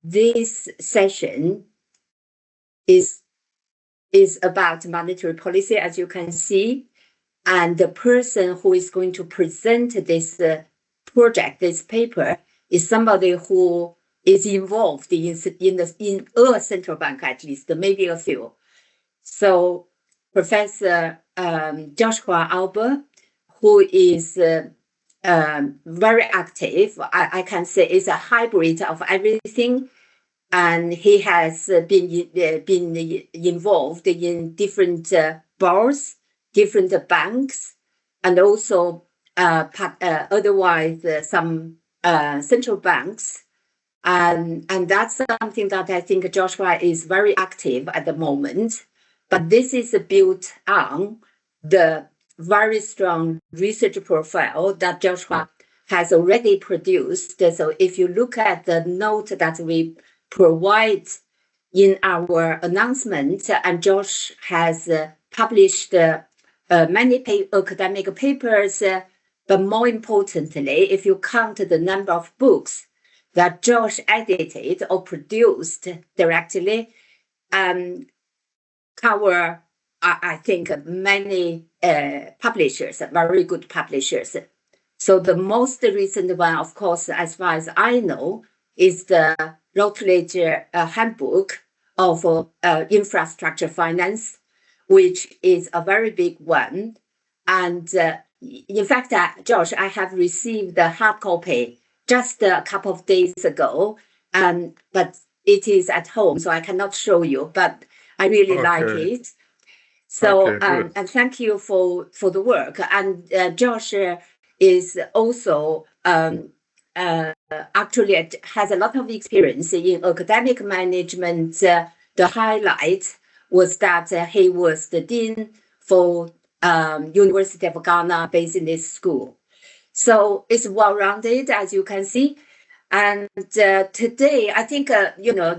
this session is about monetary policy, as you can see. And the person who is going to present this project, this paper, is somebody who is involved in a central bank, at least, maybe a few. So Professor Joshua Abor, who is very active, I can say is a hybrid of everything. And he has been involved in different boards, different banks, and also otherwise some central banks. And that's something that I think Joshua is very active at the moment. But this is built on the very strong research profile that Joshua has already produced. So if you look at the note that we provide in our announcement, and Josh has published many academic papers, but more importantly, if you count the number of books that Josh edited or produced directly, cover, I think, many publishers, very good publishers. So the most recent one, of course, as far as I know, is the Routledge Handbook of Infrastructure Finance, which is a very big one. And in fact, Josh, I have received the hard copy just a couple of days ago, but it is at home, so I cannot show you, but I really like it. So, and thank you for the work. And Josh is also actually has a lot of experience in academic management. The highlight was that he was the dean for University of Ghana Business School. So it's well-rounded, as you can see. And today, I think,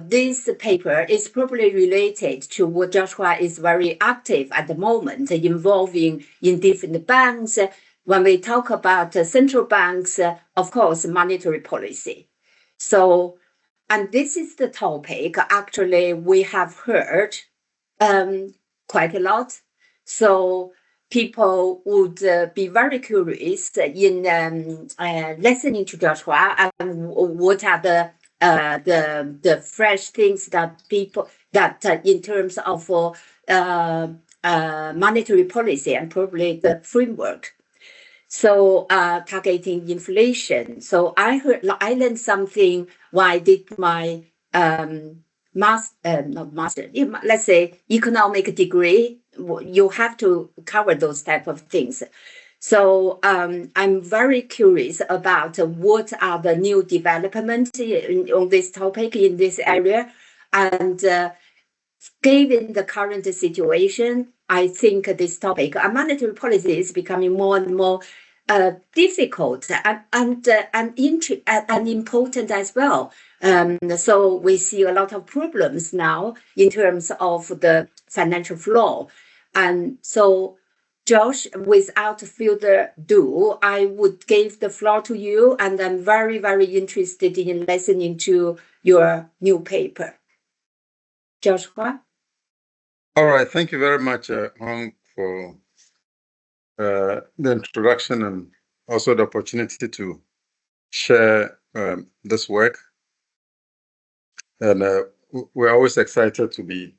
this paper is probably related to what Joshua is very active at the moment, involving in different banks. When we talk about central banks, of course, monetary policy. So, and this is the topic, actually, we have heard quite a lot. So people would be very curious in listening to Joshua and what are the fresh things that people in terms of monetary policy and probably the framework. So targeting inflation. So I learned something when I did my let's say economic degree. You have to cover those type of things. So I'm very curious about what are the new developments on this topic in this area. And given the current situation, I think this topic, monetary policy, is becoming more and more difficult and important as well. So we see a lot of problems now in terms of the financial flow. And so, Josh, without further ado, I would give the floor to you, and I'm very, very interested in listening to your new paper. Joshua? All right. Thank you very much, Hong, for the introduction and also the opportunity to share this work. And we're always excited to be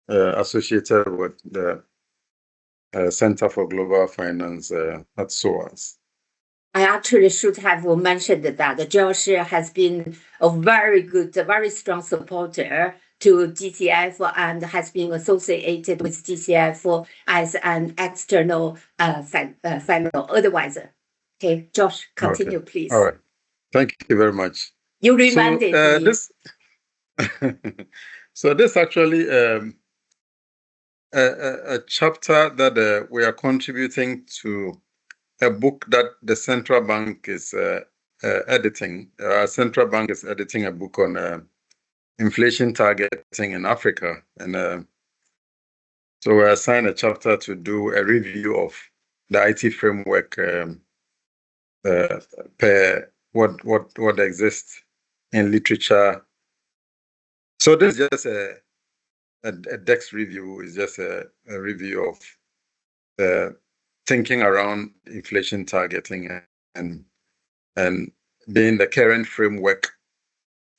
associated with the Center for Global Finance at SOAS. I actually should have mentioned that Josh has been a very strong supporter to GCF and has been associated with GCF as an external fellow advisor. Okay, Josh, continue, please. All right. Thank you very much. You reminded me. This so this actually a chapter that we are contributing to a book that the central bank is editing. Central bank is editing a book on inflation targeting in Africa, and so we assigned a chapter to do a review of the IT framework per what exists in literature So this is just a DEX review. Is just a review of thinking around inflation targeting and being the current framework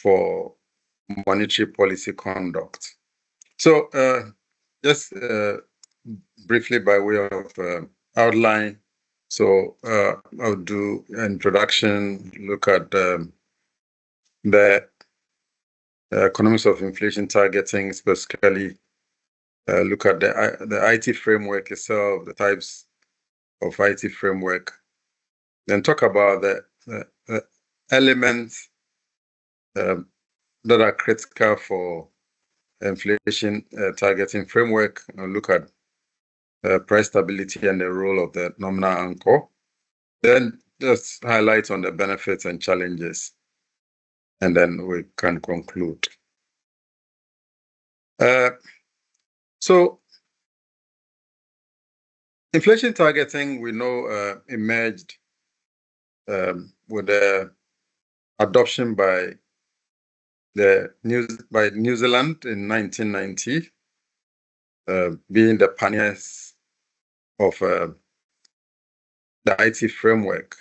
for monetary policy conduct. So just briefly by way of outline, so I'll do an introduction, look at the economics of inflation targeting, specifically look at the IT framework itself, the types of IT framework, then talk about the elements that are critical for inflation targeting framework, and look at price stability and the role of the nominal anchor. Then just highlight on the benefits and challenges, and then we can conclude. So inflation targeting, we know, emerged with the adoption by New Zealand in 1990, being the pioneers of the IT framework.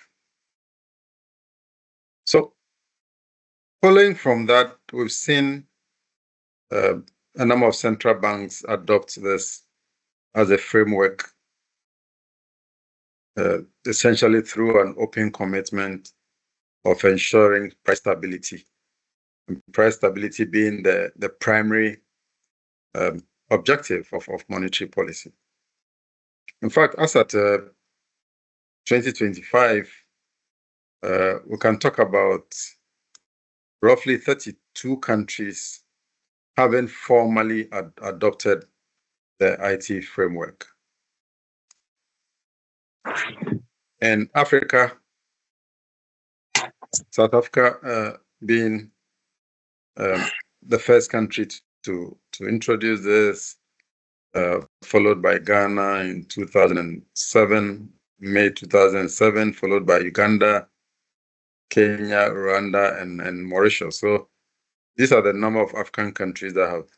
So following from that, we've seen a number of central banks adopt this as a framework, essentially through an open commitment of ensuring price stability. And price stability being the primary objective of monetary policy. In fact, as at 2025, we can talk about roughly 32 countries having formally adopted the IT framework. And Africa, South Africa being the first country to introduce this, followed by Ghana in 2007, May 2007, followed by Uganda, Kenya, Rwanda, and Mauritius. So these are the number of African countries that have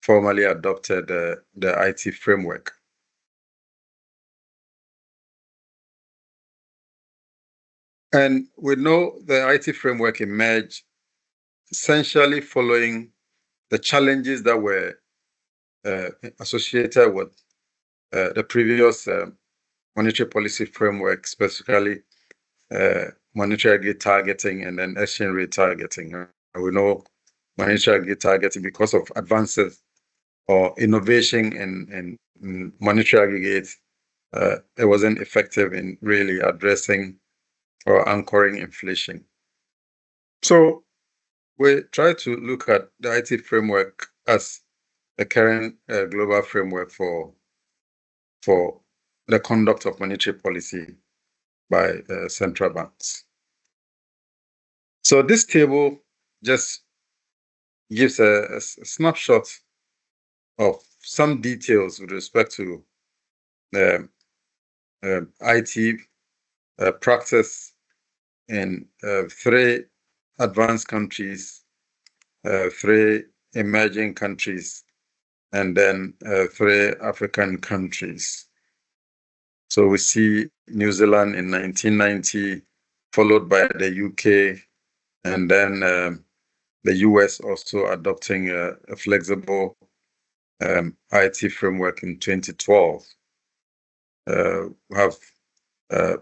formally adopted the IT framework. And we know the IT framework emerged essentially following the challenges that were associated with the previous monetary policy framework, specifically monetary aggregate targeting and then exchange rate targeting. We know monetary aggregate targeting, because of advances or innovation in monetary aggregates, it wasn't effective in really addressing or anchoring inflation. So we try to look at the IT framework as the current global framework for the conduct of monetary policy by central banks. So this table just gives a snapshot of some details with respect to the IT practice in 3 advanced countries, 3 emerging countries, and then 3 African countries. So we see New Zealand in 1990, followed by the UK, and then the US also adopting a flexible IT framework in 2012. We have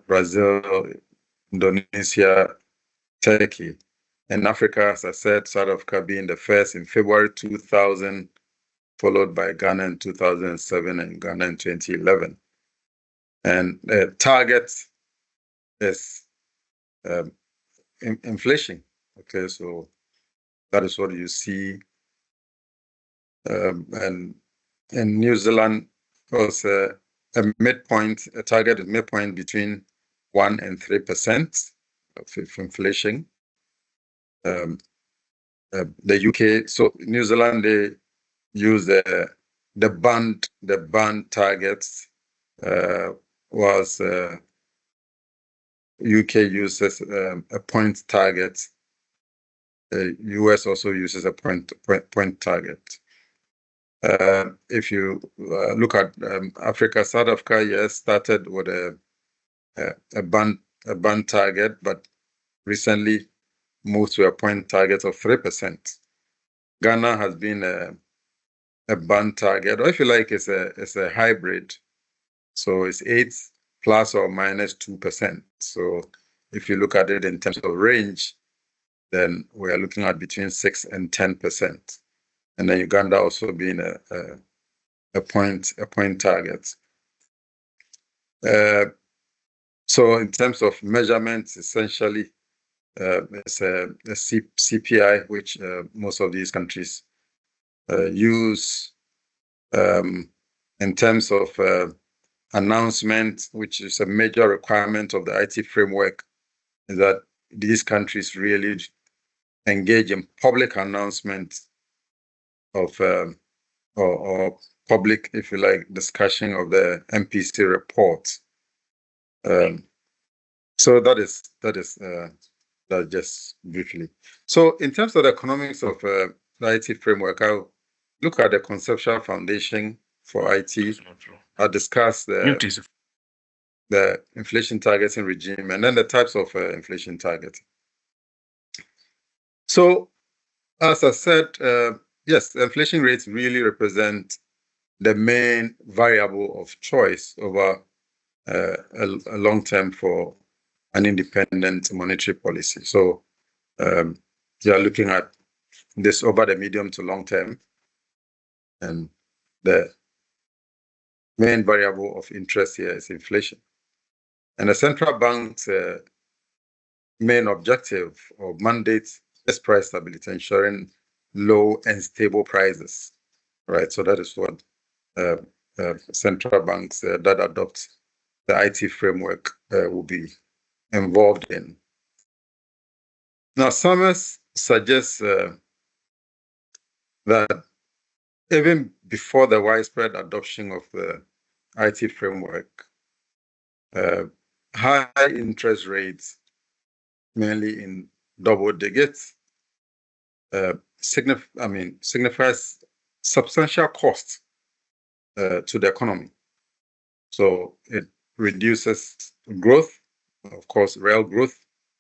Brazil, Indonesia, Turkey, and Africa, as I said, South Africa being the first in February 2000, followed by Ghana in 2007 and Ghana in 2011. And the target is inflation. Okay, so that is what you see. And in New Zealand was a midpoint, a target is midpoint between 1% and 3% of inflation. The UK, so New Zealand, they use the band targets, was UK uses a point target, US also uses a point target. If you look at Africa, South Africa, yes, started with a band target, but recently moved to a point target of 3%. Ghana has been a band target, or if you like, it's a hybrid. So it's 8 plus or minus 2%. So if you look at it in terms of range, then we are looking at between 6 and 10%. And then Uganda also being a point target. So in terms of measurements, essentially, it's a CPI, which most of these countries use. In terms of announcement, which is a major requirement of the IT framework, is that these countries really engage in public announcement of or public, if you like, discussion of the MPC report. So that just briefly. So in terms of the economics of the IT framework, I'll look at the conceptual foundation for IT. I'll discuss the inflation targeting regime and then the types of inflation targeting. So as I said, yes, the inflation rates really represent the main variable of choice over a long term for an independent monetary policy. So you are looking at this over the medium to long term, and the main variable of interest here is inflation. And the central bank's main objective or mandate is price stability, ensuring low and stable prices, right? So that is what central banks that adopt the IT framework will be involved in. Now, SOAS suggests that even before the widespread adoption of the IT framework, high interest rates, mainly in double digits, signifies substantial cost to the economy. So it reduces growth. Of course, real growth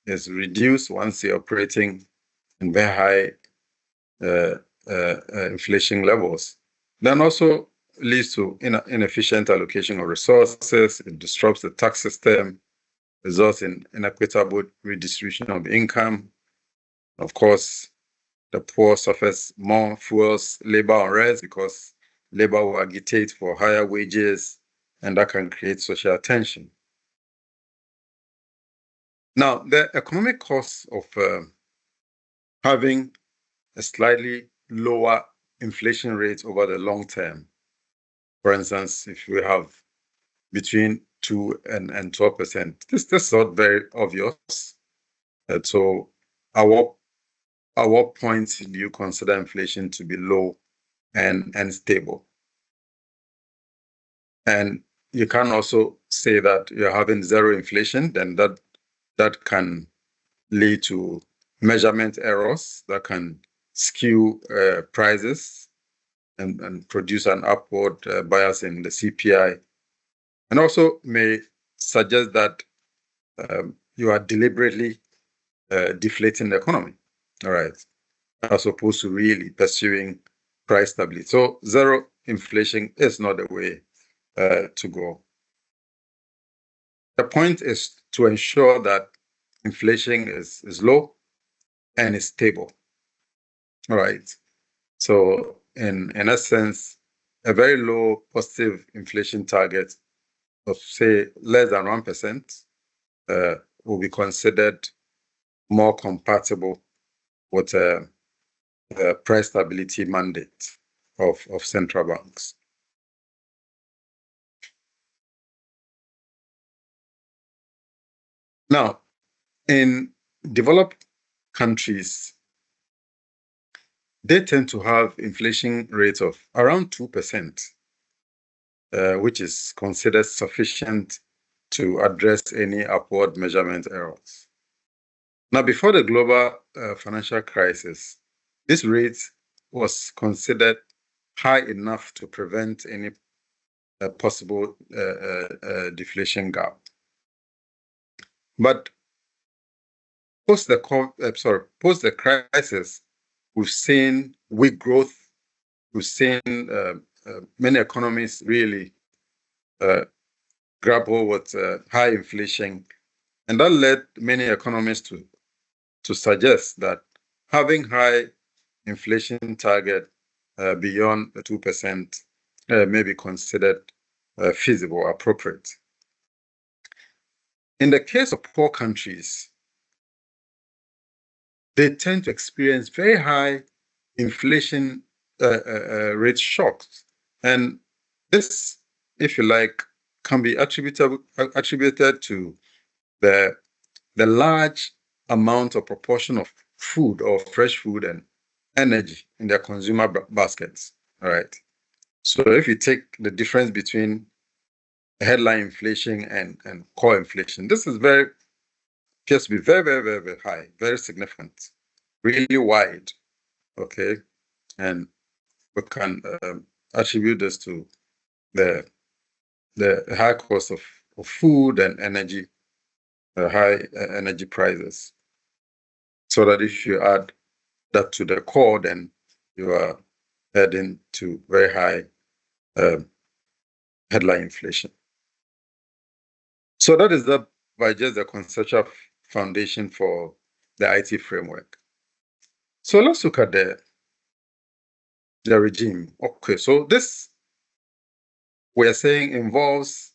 is reduced once you're operating in very high inflation levels. Then also leads to inefficient allocation of resources. It disrupts the tax system, results in inequitable redistribution of income. Of course, the poor suffers more, fuels labor unrest because labor will agitate for higher wages, and that can create social tension. Now, the economic costs of having a slightly lower inflation rate over the long term, for instance, if we have between 2 and 12%, this is not very obvious. So at what point do you consider inflation to be low and stable? And you can also say that you're having zero inflation, then that can lead to measurement errors that can skew prices and produce an upward bias in the CPI, and also may suggest that you are deliberately deflating the economy, all right, as opposed to really pursuing price stability. So zero inflation is not the way to go. The point is to ensure that inflation is low and is stable, all right. So in essence, a very low positive inflation target of, say, less than 1% will be considered more compatible with a price stability mandate of central banks. Now, in developed countries, they tend to have inflation rates of around 2%, which is considered sufficient to address any upward measurement errors. Now, before the global financial crisis, this rate was considered high enough to prevent any possible deflation gap. But post the crisis, we've seen weak growth. We've seen many economies really grapple with high inflation, and that led many economists to suggest that having high inflation target beyond 2% may be considered feasible, appropriate. In the case of poor countries, they tend to experience very high inflation rate shocks. And this, if you like, can be attributed to the large amount or proportion of food or fresh food and energy in their consumer baskets. All right. So if you take the difference between headline inflation and core inflation, this is appears to be very, very, very, very high, very significant, really wide. Okay. And we can attribute this to the high cost of food and energy, high energy prices. So that if you add that to the core, then you are heading to very high headline inflation. So that is by just the conceptual foundation for the IT framework. So let's look at the regime. Okay, so this we're saying involves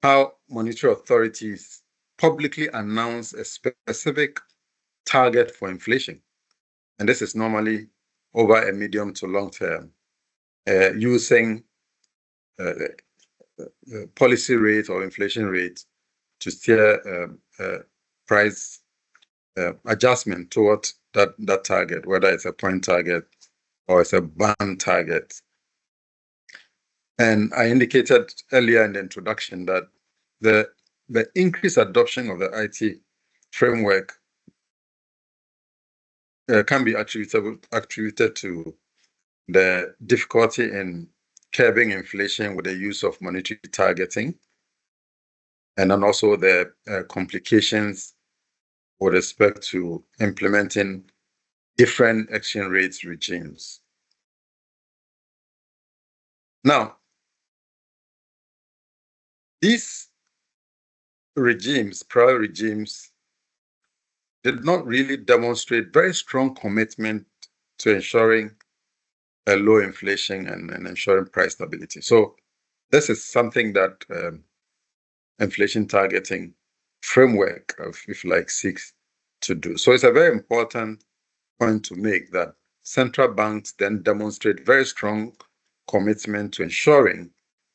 how monetary authorities publicly announce a specific target for inflation. And this is normally over a medium to long term, using policy rate or inflation rate to steer price adjustment toward that target, whether it's a point target or it's a band target. And I indicated earlier in the introduction that the increased adoption of the IT framework can be attributed to the difficulty in curbing inflation with the use of monetary targeting, and then also the complications with respect to implementing different exchange rates regimes. Now, these prior regimes, did not really demonstrate very strong commitment to ensuring a low inflation and ensuring price stability. So this is something that inflation targeting framework, if you like, seeks to do. So it's a very important point to make that central banks then demonstrate very strong commitment to ensuring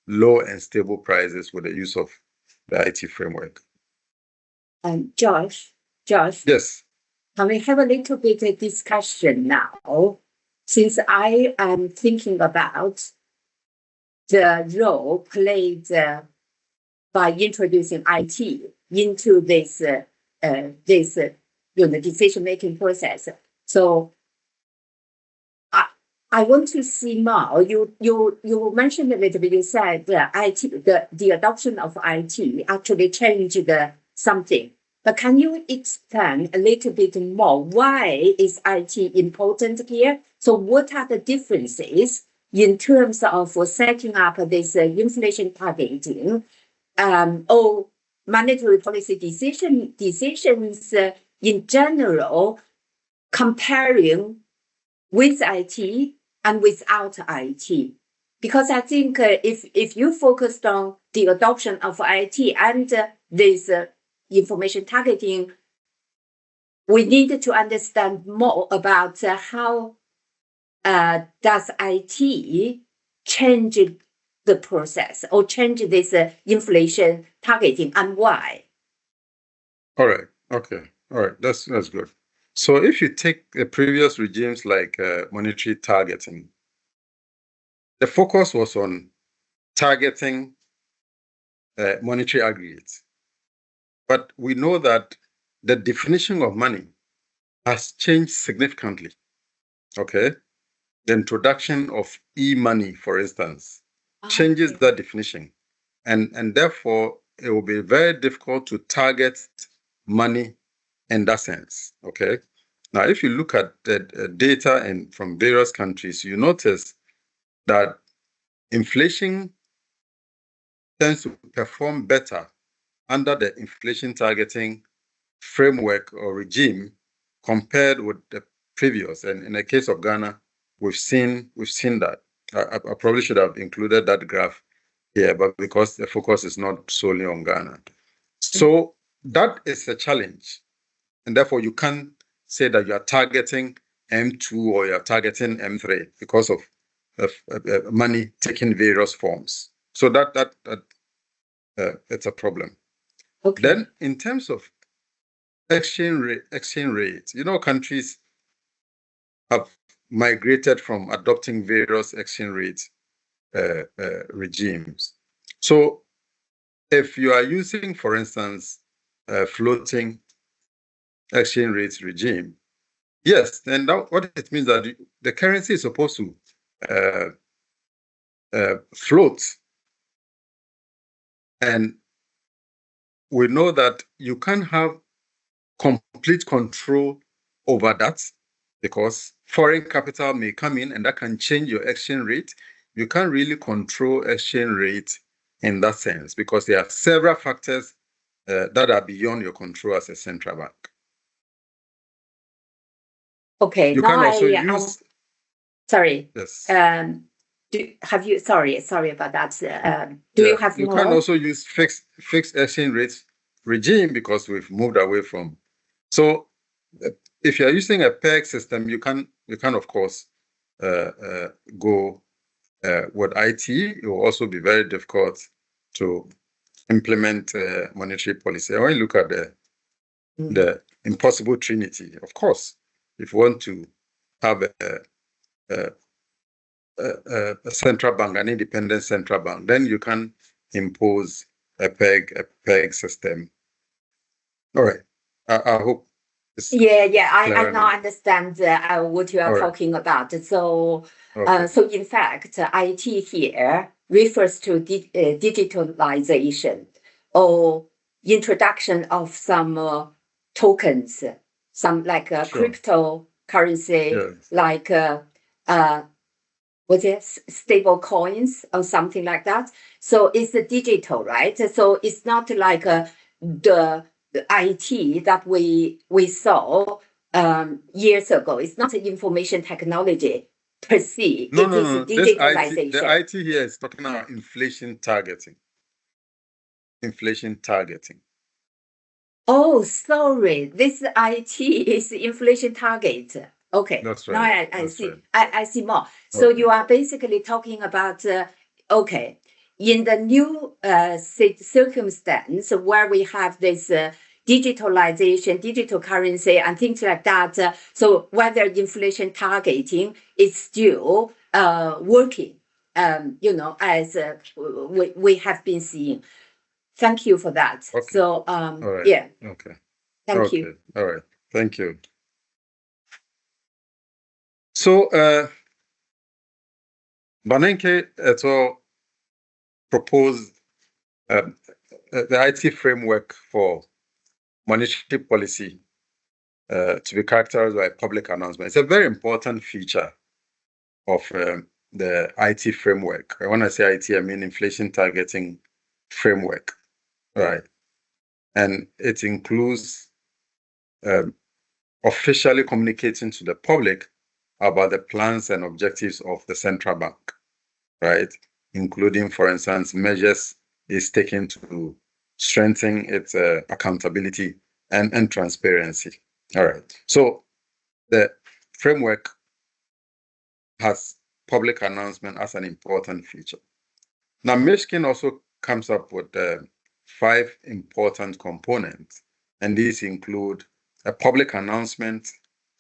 low and stable prices with the use of the IT framework. Josh, Yes. Can we have a little bit of discussion now? Since I am thinking about the role played by introducing IT into this decision-making process. So I want to see more. You mentioned a little bit. You said the adoption of IT actually changed something. But can you explain a little bit more? Why is IT important here? So what are the differences in terms of setting up this inflation targeting or monetary policy decisions in general, comparing with IT and without IT? Because I think if you focused on the adoption of IT and this information targeting, we need to understand more about how does IT change the process or change this inflation targeting and why? All right. Okay. All right. That's good. So if you take the previous regimes like monetary targeting, the focus was on targeting monetary aggregates. But we know that the definition of money has changed significantly. Okay. The introduction of e-money, for instance, changes that definition. And therefore, it will be very difficult to target money in that sense. Okay. Now, if you look at the data from various countries, you notice that inflation tends to perform better under the inflation targeting framework or regime compared with the previous. And in the case of Ghana, we've seen that. I probably should have included that graph here, but because the focus is not solely on Ghana. So that is a challenge. And therefore, you can't say that you are targeting M2 or you are targeting M3 because of money taking various forms. So that it's a problem. Okay. Then, in terms of exchange rates, countries have migrated from adopting various exchange rate regimes. So, if you are using, for instance, a floating exchange rates regime, yes, then what it means that the currency is supposed to float, and we know that you can't have complete control over that because foreign capital may come in and that can change your exchange rate. You can't really control exchange rate in that sense because there are several factors that are beyond your control as a central bank. Okay. You now can also use. Sorry. Yes. Sorry about that. Do you have more? You can also use fixed exchange rate regime because we've moved away from. So if you're using a peg system, you can of course go with IT. It will also be very difficult to implement monetary policy. When you look at the impossible trinity, of course, if you want to have a central bank, an independent central bank, then you can impose a peg system. All right. I hope. I now understand what you are talking about. So, so in fact, IT here refers to digitalization or introduction of some tokens, some like cryptocurrency, like what's it, stable coins or something like that. So it's digital, right? So it's not like the IT that we saw years ago. It's not information technology per se. No, it is digitalization. The IT here is talking about inflation targeting. Inflation targeting. Oh, sorry. This IT is inflation target. Okay. That's right. Now I see. Right. I see more. So you are basically talking about in the new circumstance where we have this digitalization, digital currency, and things like that. So whether inflation targeting is still working, as we have been seeing. Thank you for that. Okay. So, right. Yeah. Okay. Thank you. All right. Thank you. So, Banenke et al. Proposed the IT framework for monetary policy to be characterized by public announcement. It's a very important feature of the IT framework. When I say IT, I mean inflation targeting framework, right? And it includes officially communicating to the public about the plans and objectives of the central bank, right? Including, for instance, measures is taken to strengthen its accountability and transparency. All right. So the framework has public announcement as an important feature. Now, Michigan also comes up with 5 important components, and these include a public announcement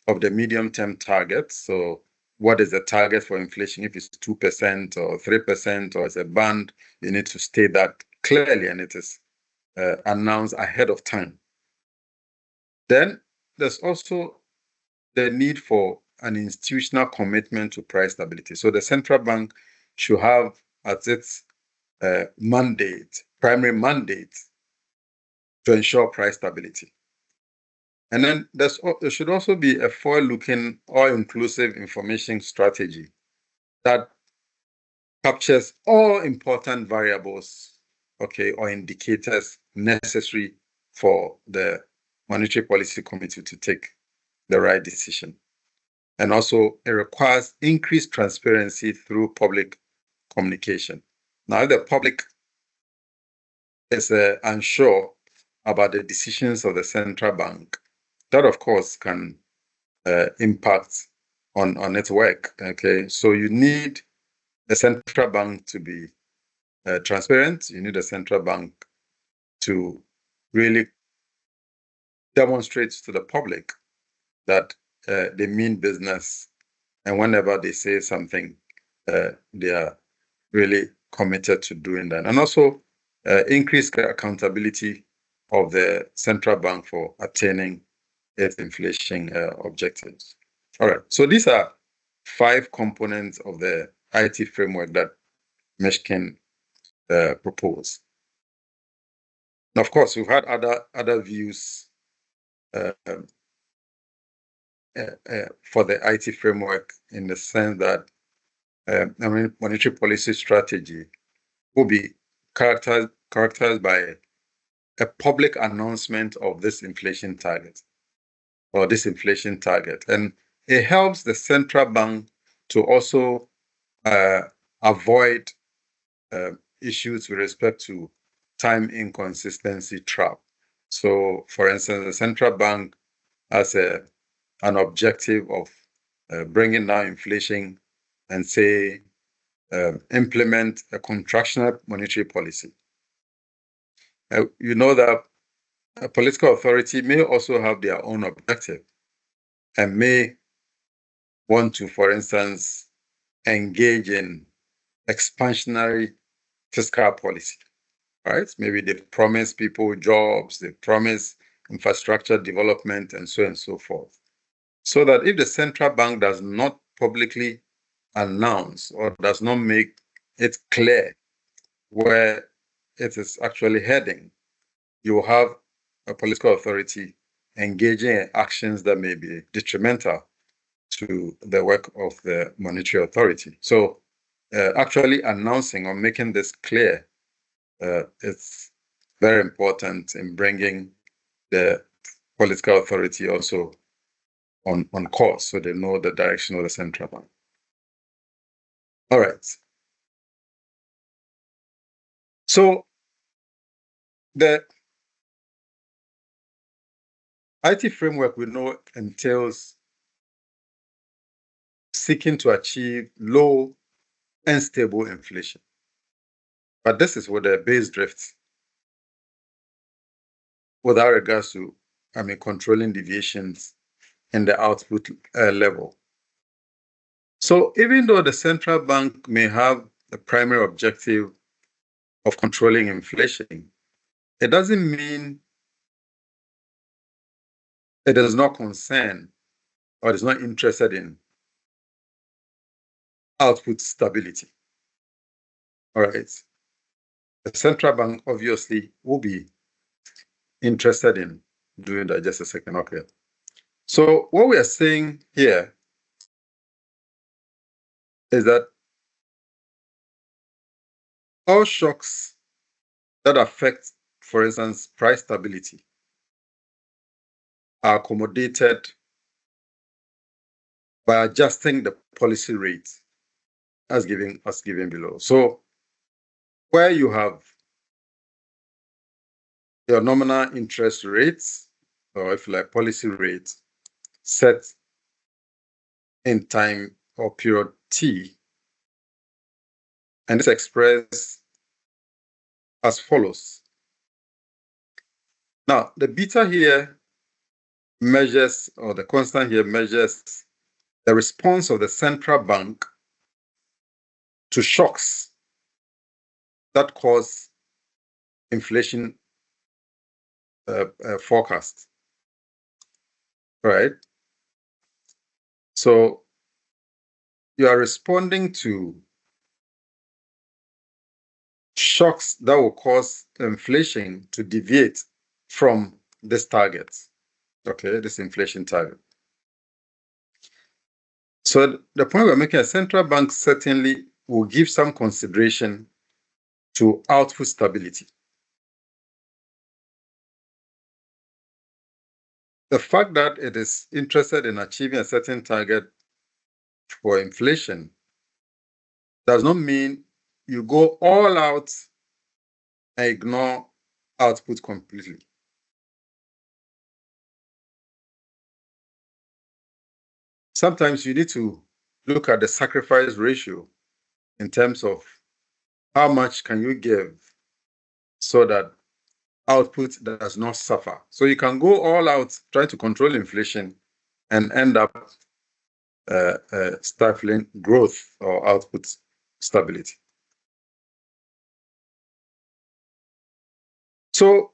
of the medium-term target. So what is the target for inflation? If it's 2% or 3% or it's a band, you need to state that clearly, and it is announced ahead of time. Then there's also the need for an institutional commitment to price stability. So the central bank should have as its mandate, primary mandate, to ensure price stability. And then there should also be a forward-looking or inclusive information strategy that captures all important variables, okay, or indicators necessary for the Monetary Policy Committee to take the right decision. And also, it requires increased transparency through public communication. Now, if the public is unsure about the decisions of the central bank, that, of course, can impact on its work. Okay, so you need the central bank to be transparent. You need the central bank to really demonstrate to the public that they mean business, and whenever they say something, they are really committed to doing that. And also increase accountability of the central bank for attaining its inflation objectives. All right, so these are 5 components of the IT framework that Mishkin proposed. Now, of course, we've had other views for the IT framework, in the sense that monetary policy strategy will be characterized by a public announcement of this inflation target or this inflation target. And it helps the central bank to also avoid issues with respect to time inconsistency trap. So, for instance, the central bank has an objective of bringing down inflation and say implement a contractional monetary policy. You know that a political authority may also have their own objective and may want to, for instance, engage in expansionary fiscal policy, right? Maybe they promise people jobs, they promise infrastructure development, and so on and so forth. So that if the central bank does not publicly announce or does not make it clear where it is actually heading, you will have a political authority engaging in actions that may be detrimental to the work of the monetary authority. So actually announcing or making this clear is very important in bringing the political authority also on course, so they know the direction of the central bank. All right. So the IT framework, we know, entails seeking to achieve low and stable inflation. But this is with the base drift, without regards to, controlling deviations in the output level. So even though the central bank may have the primary objective of controlling inflation, it doesn't mean it is not concerned or is not interested in output stability. All right. The central bank obviously will be interested in doing that. Just a second. Okay. So what we are saying here is that all shocks that affect, for instance, price stability are accommodated by adjusting the policy rate as given below. So where you have your nominal interest rates, or if you like policy rates, set in time or period T, and it's expressed as follows. Now, the beta here measures, or the constant here measures, the response of the central bank to shocks that cause inflation forecast. right? So you are responding to shocks that will cause inflation to deviate from this target, okay, this inflation target. So the point we're making, a central bank certainly will give some consideration to output stability. The fact that it is interested in achieving a certain target for inflation does not mean you go all out and ignore output completely. Sometimes you need to look at the sacrifice ratio in terms of how much can you give so that output does not suffer. So you can go all out, try to control inflation, and end up stifling growth or output stability. So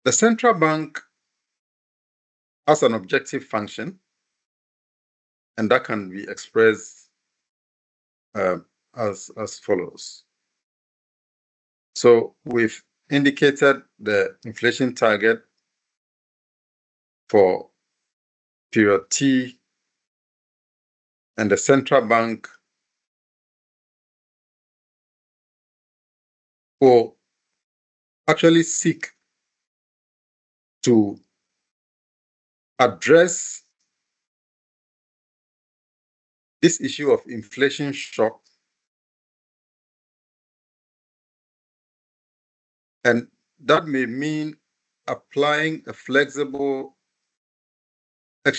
the central bank has an objective function, and that can be expressed as follows. So we've indicated the inflation target for period T, and the central bank will actually seek to address this issue of inflation shock, and that may mean applying a flexible a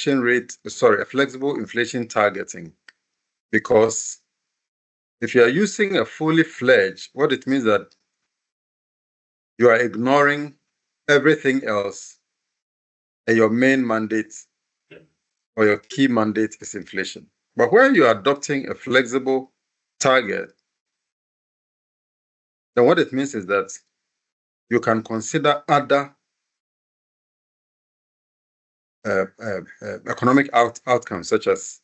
flexible inflation targeting, because if you are using a fully fledged, what it means that you are ignoring everything else, and your main mandate or your key mandate is inflation. But where you are adopting a flexible target, then what it means is that you can consider other economic outcomes, such as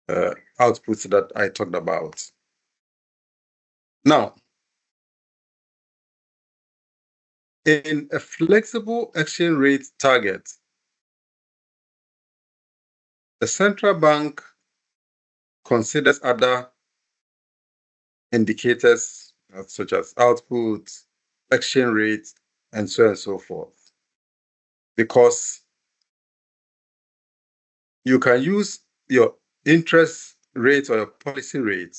outputs that I talked about. Now, in a flexible exchange rate target, the central bank considers other indicators such as output, exchange rate, and so on and so forth. Because you can use your interest rate or your policy rate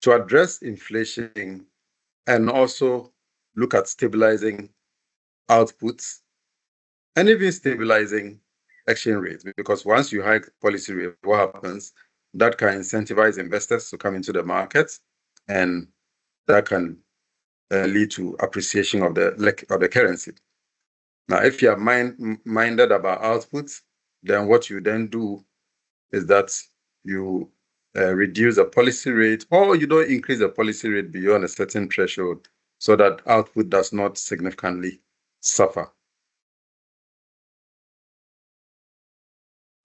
to address inflation and also look at stabilizing outputs and even stabilizing exchange rate. Because once you hike policy rate, what happens? That can incentivize investors to come into the market, and that can lead to appreciation of the currency. Now, if you are minded about outputs, then what you then do is that you reduce the policy rate, or you don't increase the policy rate beyond a certain threshold so that output does not significantly suffer.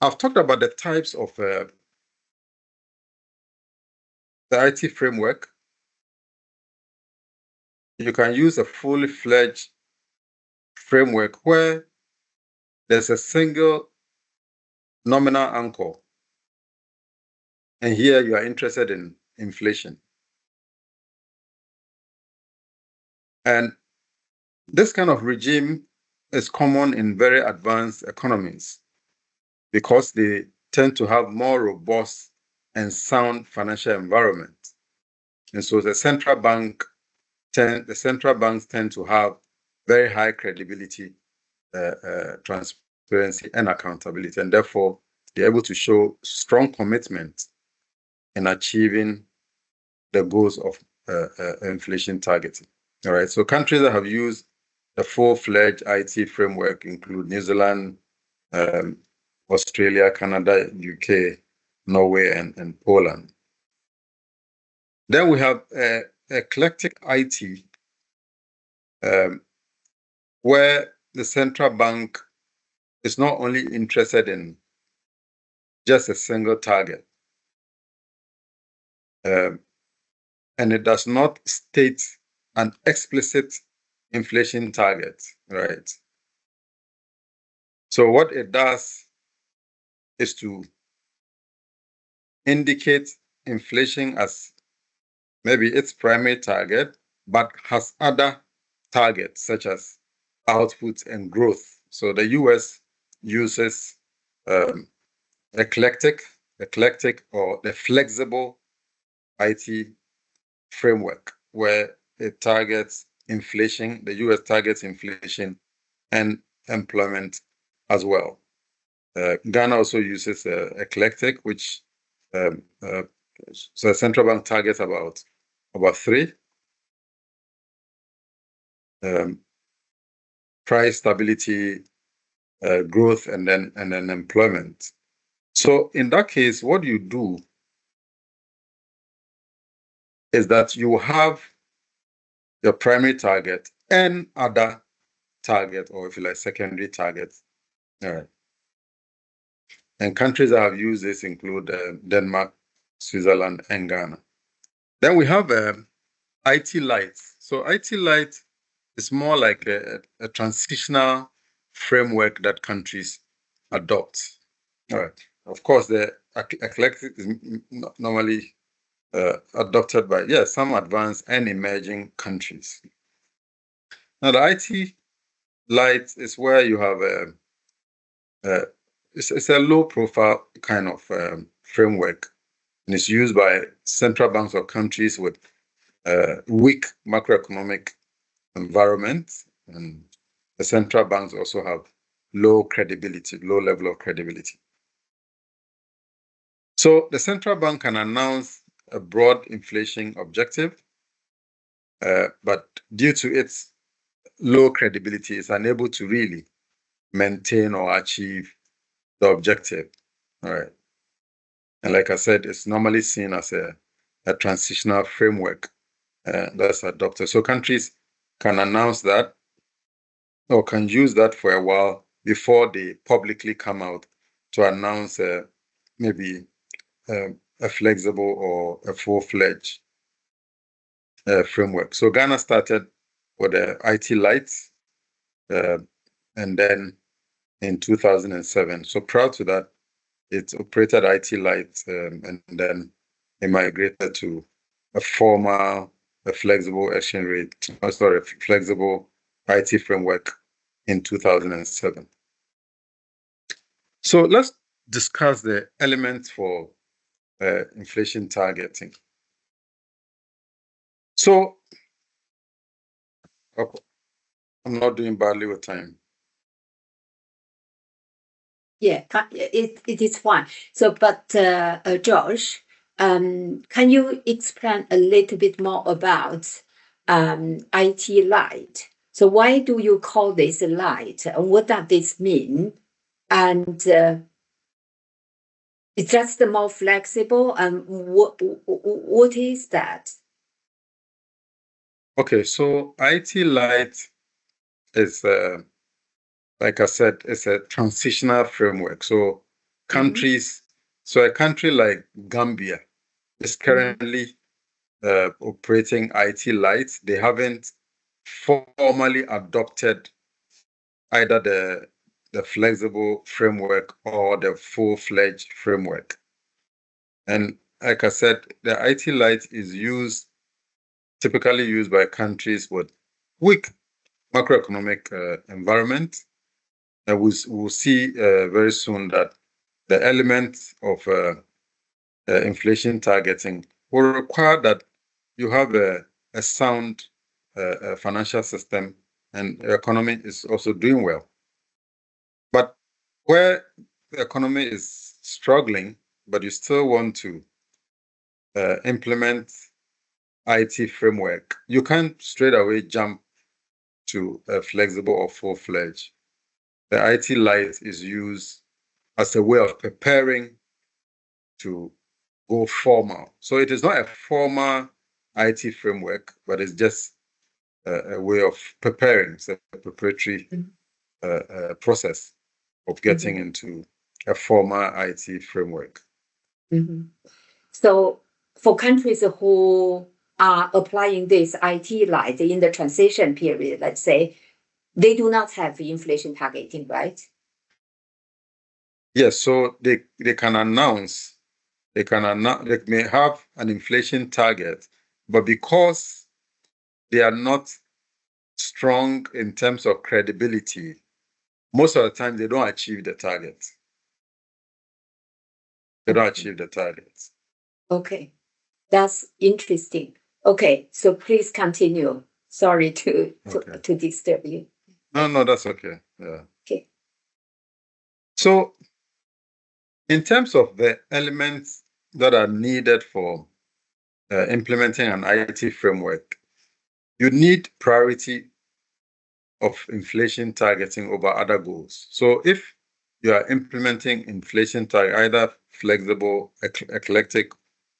I've talked about the types of the IT framework. You can use a fully fledged framework where there's a single nominal anchor, and here you are interested in inflation. And this kind of regime is common in very advanced economies because they tend to have more robust and sound financial environment. And so the central banks tend to have very high credibility, transparency, and accountability, and therefore they're able to show strong commitment in achieving the goals of inflation targeting. All right, so countries that have used the full-fledged IT framework include New Zealand, Australia, Canada, UK, Norway, and Poland. Then we have eclectic IT, where the central bank is not only interested in just a single target, and it does not state an explicit inflation target, right? So what it does is to indicate inflation as maybe its primary target, but has other targets such as output and growth. So the US uses um, eclectic or the flexible IT framework where it targets inflation. The US targets inflation and employment as well. Ghana also uses eclectic, which so the central bank targets about three: price stability, growth, and then employment. So in that case, what you do is that you have your primary target and other target, or if you like, secondary targets. All right. And countries that have used this include Denmark, Switzerland, and Ghana. Then we have IT Lite. So IT Lite is more like a transitional framework that countries adopt. All right. Of course, the eclectic is normally adopted by some advanced and emerging countries. Now, the IT Lite is where you have it's a low profile kind of framework, and it's used by central banks of countries with weak macroeconomic environment, and the central banks also have low level of credibility. So the central bank can announce a broad inflation objective, but due to its low credibility, it's unable to really maintain or achieve the objective. All right. And like I said, it's normally seen as a transitional framework that's adopted. So countries can announce that or can use that for a while before they publicly come out to announce maybe a flexible or a full-fledged framework. So Ghana started with the IT Lite, and then in 2007. So prior to that, it operated IT Lite, and then it migrated to a flexible exchange rate, flexible IT framework in 2007. So let's discuss the elements for inflation targeting. So I'm not doing badly with time. Yeah, it is fine. So, but Josh, can you explain a little bit more about IT Lite? So why do you call this Lite? And what does this mean? And it's just more flexible. And what is that? Okay, so IT Lite is, like I said, it's a transitional framework. So countries, so a country like Gambia is currently operating IT Lite. They haven't formally adopted either the flexible framework or the full-fledged framework. And like I said, the IT Lite is typically used by countries with weak macroeconomic environment. And we'll see very soon that the element of inflation targeting will require that you have a sound financial system and the economy is also doing well. But where the economy is struggling, but you still want to implement IT framework, you can't straight away jump to a flexible or full-fledged. The IT Lite is used as a way of preparing to go formal. So it is not a formal IT framework, but it's just a way of preparing. It's a preparatory process of getting into a formal IT framework. So for countries who are applying this IT light in the transition period, let's say, they do not have inflation targeting, right? Yes, so they can announce, they may have an inflation target, but because they are not strong in terms of credibility, most of the time they don't achieve the target. They don't achieve the targets. Okay, that's interesting. Okay, so please continue. Sorry to disturb you. No, that's okay. Yeah. Okay. So, in terms of the elements that are needed for implementing an IT framework, you need priority of inflation targeting over other goals. So, if you are implementing inflation target, either flexible, eclectic,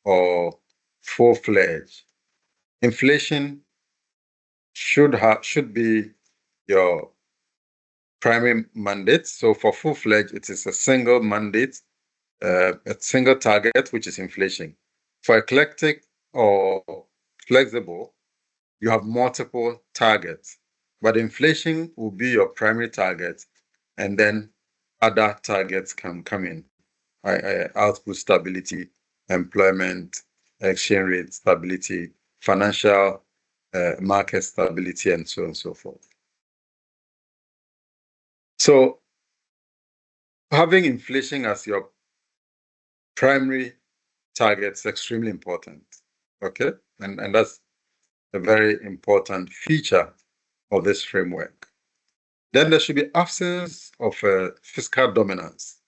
or full-fledged, inflation should be your primary mandate. So for full-fledged, it is a single mandate, a single target, which is inflation. For eclectic or flexible, you have multiple targets, but inflation will be your primary target, and then other targets can come in. Output stability, employment, exchange rate stability, financial market stability, and so on and so forth. So having inflation as your primary target is extremely important, okay? And that's a very important feature of this framework. Then there should be absence of fiscal dominance.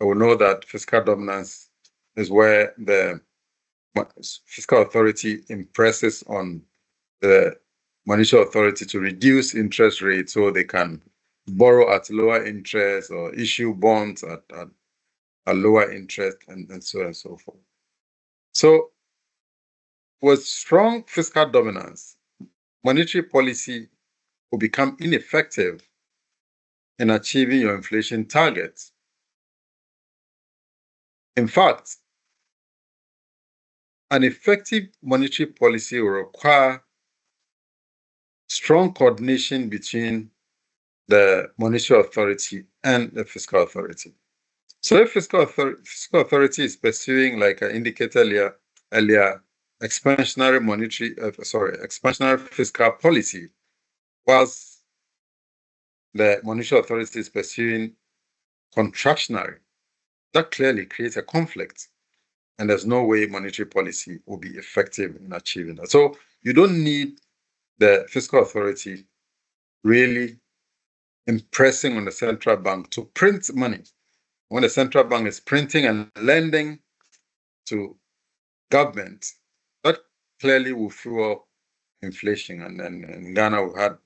We know that fiscal dominance is where the fiscal authority impresses on the monetary authority to reduce interest rates so they can borrow at lower interest or issue bonds at a lower interest, and so on and so forth. So, with strong fiscal dominance, monetary policy will become ineffective in achieving your inflation targets. In fact, an effective monetary policy will require strong coordination between the monetary authority and the fiscal authority. So if fiscal authority is pursuing, like I indicated earlier, expansionary fiscal policy, whilst the monetary authority is pursuing contractionary, that clearly creates a conflict. And there's no way monetary policy will be effective in achieving that. So you don't need the fiscal authority really impressing on the central bank to print money. When the central bank is printing and lending to government, that clearly will fuel inflation. And then in Ghana, we had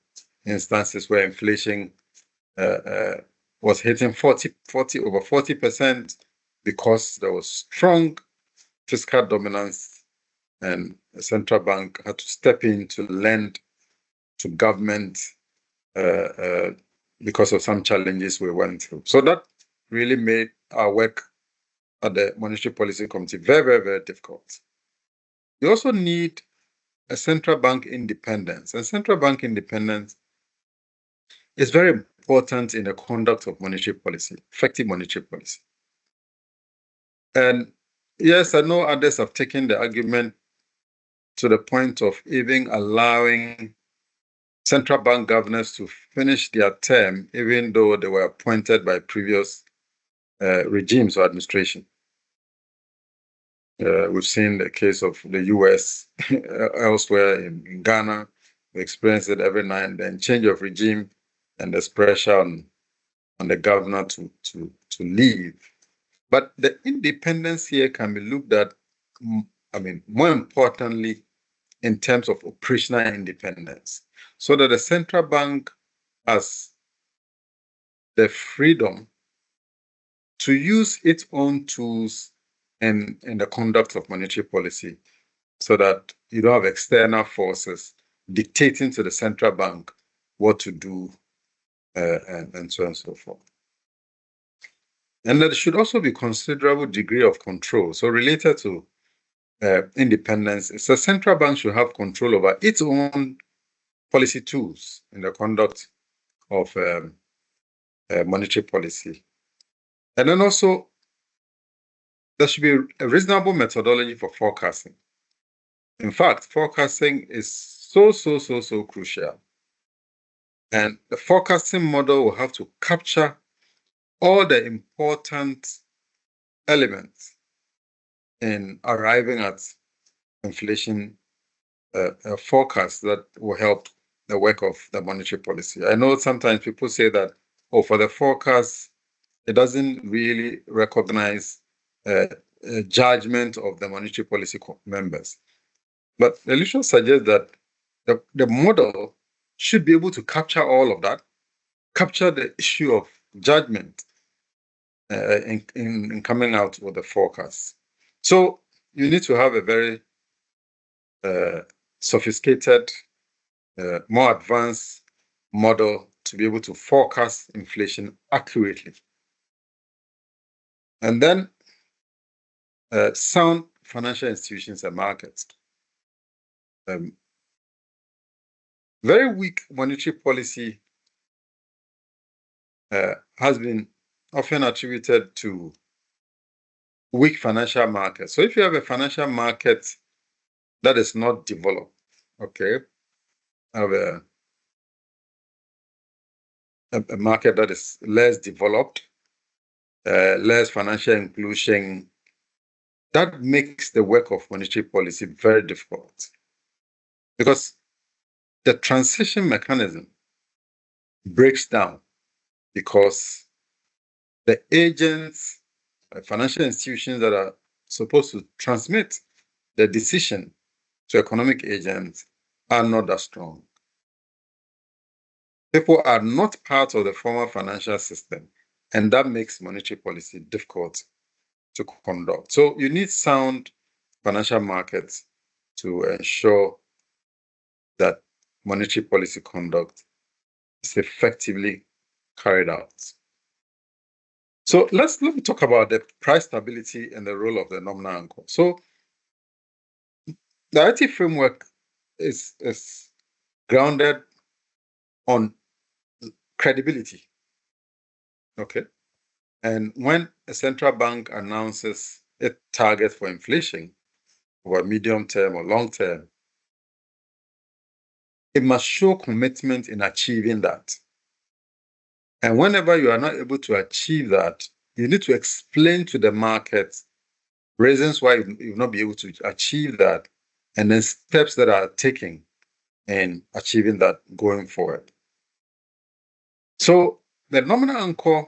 instances where inflation was hitting over 40% because there was strong fiscal dominance, and the central bank had to step in to lend to government because of some challenges we went through. So that really made our work at the Monetary Policy Committee very, very, very difficult. You also need a central bank independence. And central bank independence is very important in the conduct of monetary policy, effective monetary policy. And yes, I know others have taken the argument to the point of even allowing central bank governors to finish their term, even though they were appointed by previous regimes or administration. We've seen the case of the US, elsewhere in Ghana. We experience it every now and then, change of regime, and there's pressure on the governor to leave. But the independence here can be looked at, more importantly, in terms of operational independence, so that the central bank has the freedom to use its own tools in the conduct of monetary policy, so that you don't have external forces dictating to the central bank what to do and so on and so forth. And there should also be considerable degree of control. So related to independence, it's a central bank should have control over its own policy tools in the conduct of monetary policy. And then also, there should be a reasonable methodology for forecasting. In fact, forecasting is so crucial. And the forecasting model will have to capture all the important elements in arriving at inflation forecast that will help the work of the monetary policy. I know sometimes people say that, oh, for the forecast, it doesn't really recognize judgment of the monetary policy members. But the literature suggests that the model should be able to capture all of that, capture the issue of judgment in coming out with the forecast. So you need to have a very sophisticated, more advanced model to be able to forecast inflation accurately. And then sound financial institutions and markets. Very weak monetary policy has been often attributed to weak financial markets. So if you have a financial market that is not developed, okay, have a market that is less developed, less financial inclusion, that makes the work of monetary policy very difficult. Because the transition mechanism breaks down because the agents, financial institutions that are supposed to transmit the decision to economic agents are not that strong. People are not part of the formal financial system, and that makes monetary policy difficult to conduct. So you need sound financial markets to ensure that monetary policy conduct is effectively carried out. So let me talk about the price stability and the role of the nominal anchor. So the IT framework is grounded on credibility. Okay. And when a central bank announces a target for inflation over medium term or long term, it must show commitment in achieving that. And whenever you are not able to achieve that, you need to explain to the market reasons why you will not be able to achieve that, and then steps that are taken in achieving that going forward. So the nominal anchor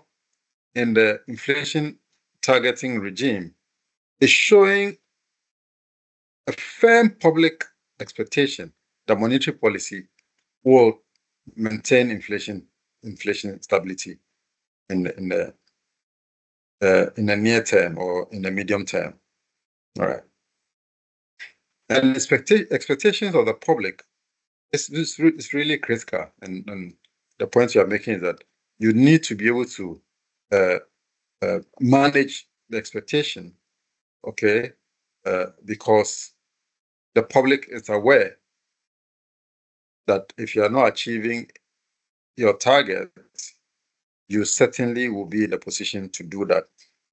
in the inflation targeting regime is showing a firm public expectation that monetary policy will maintain inflation stability in the near term or in the medium term. All right. And expectations of the public is really critical. And the point you are making is that you need to be able to manage the expectation, okay, because the public is aware that if you are not achieving your target, you certainly will be in a position to do that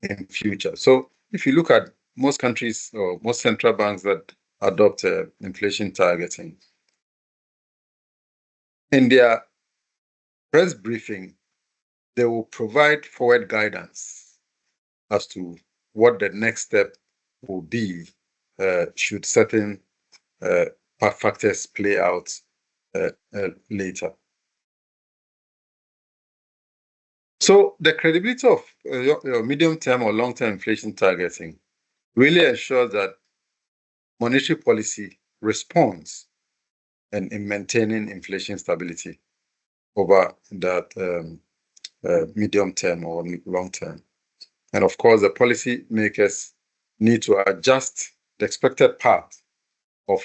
in future. So if you look at most countries or most central banks that adopt inflation targeting, in their press briefing, they will provide forward guidance as to what the next step will be should certain factors play out later. So the credibility of your medium-term or long-term inflation targeting really ensures that monetary policy responds in maintaining inflation stability over that medium-term or long-term. And of course, the policy makers need to adjust the expected path of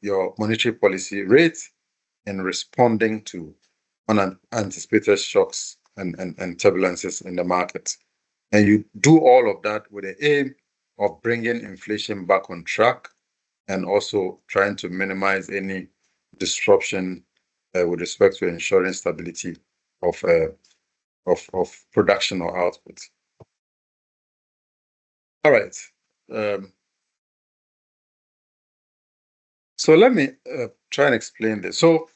your monetary policy rate in responding to unanticipated shocks and turbulences in the market. And you do all of that with the aim of bringing inflation back on track and also trying to minimize any disruption with respect to ensuring stability of production or output. All right. So let me try and explain this. So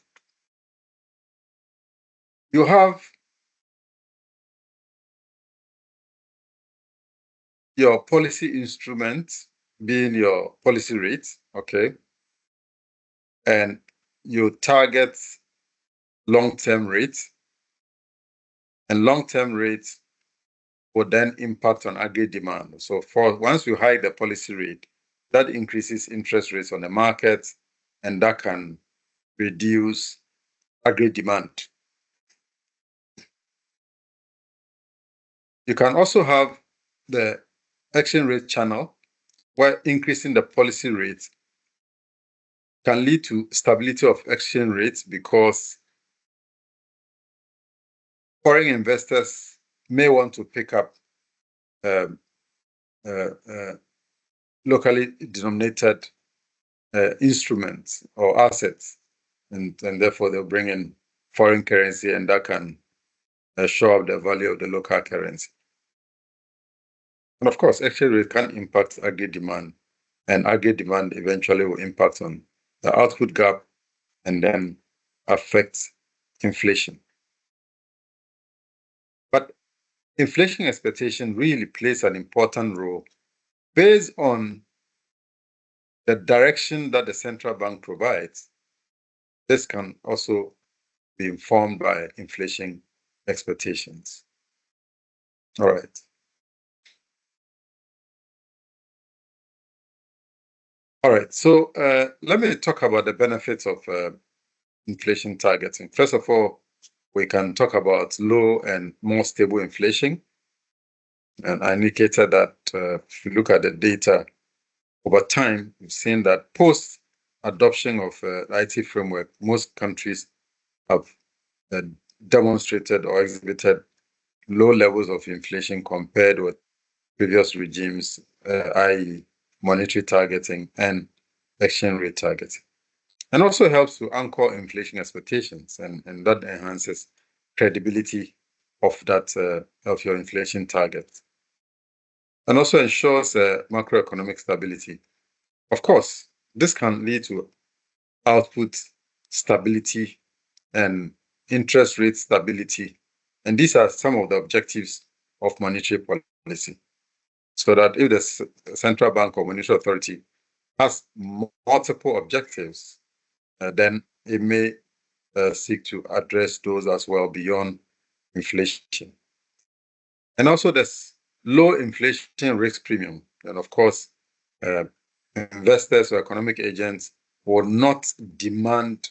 you have your policy instrument being your policy rate, okay? And you target long-term rates, and long-term rates will then impact on aggregate demand. So once you hike the policy rate, that increases interest rates on the market, and that can reduce aggregate demand. You can also have the exchange rate channel, where increasing the policy rate can lead to stability of exchange rates because foreign investors may want to pick up locally denominated instruments or assets, and therefore they'll bring in foreign currency, and that can show up the value of the local currency. And of course, exchange rate can impact aggregate demand, and aggregate demand eventually will impact on the output gap and then affect inflation. But inflation expectation really plays an important role based on the direction that the central bank provides. This can also be informed by inflation expectations. All right. All right. So let me talk about the benefits of inflation targeting. First of all, we can talk about low and more stable inflation. And I indicated that if you look at the data over time, we've seen that post adoption of IT framework, most countries have demonstrated or exhibited low levels of inflation compared with previous regimes, i.e., monetary targeting and exchange rate targeting. And also helps to anchor inflation expectations, and that enhances credibility of that of your inflation target. And also ensures macroeconomic stability. Of course, this can lead to output stability and interest rate stability. And these are some of the objectives of monetary policy. So that if the central bank or monetary authority has multiple objectives, then it may seek to address those as well beyond inflation. And also there's low inflation risk premium. And of course, investors or economic agents will not demand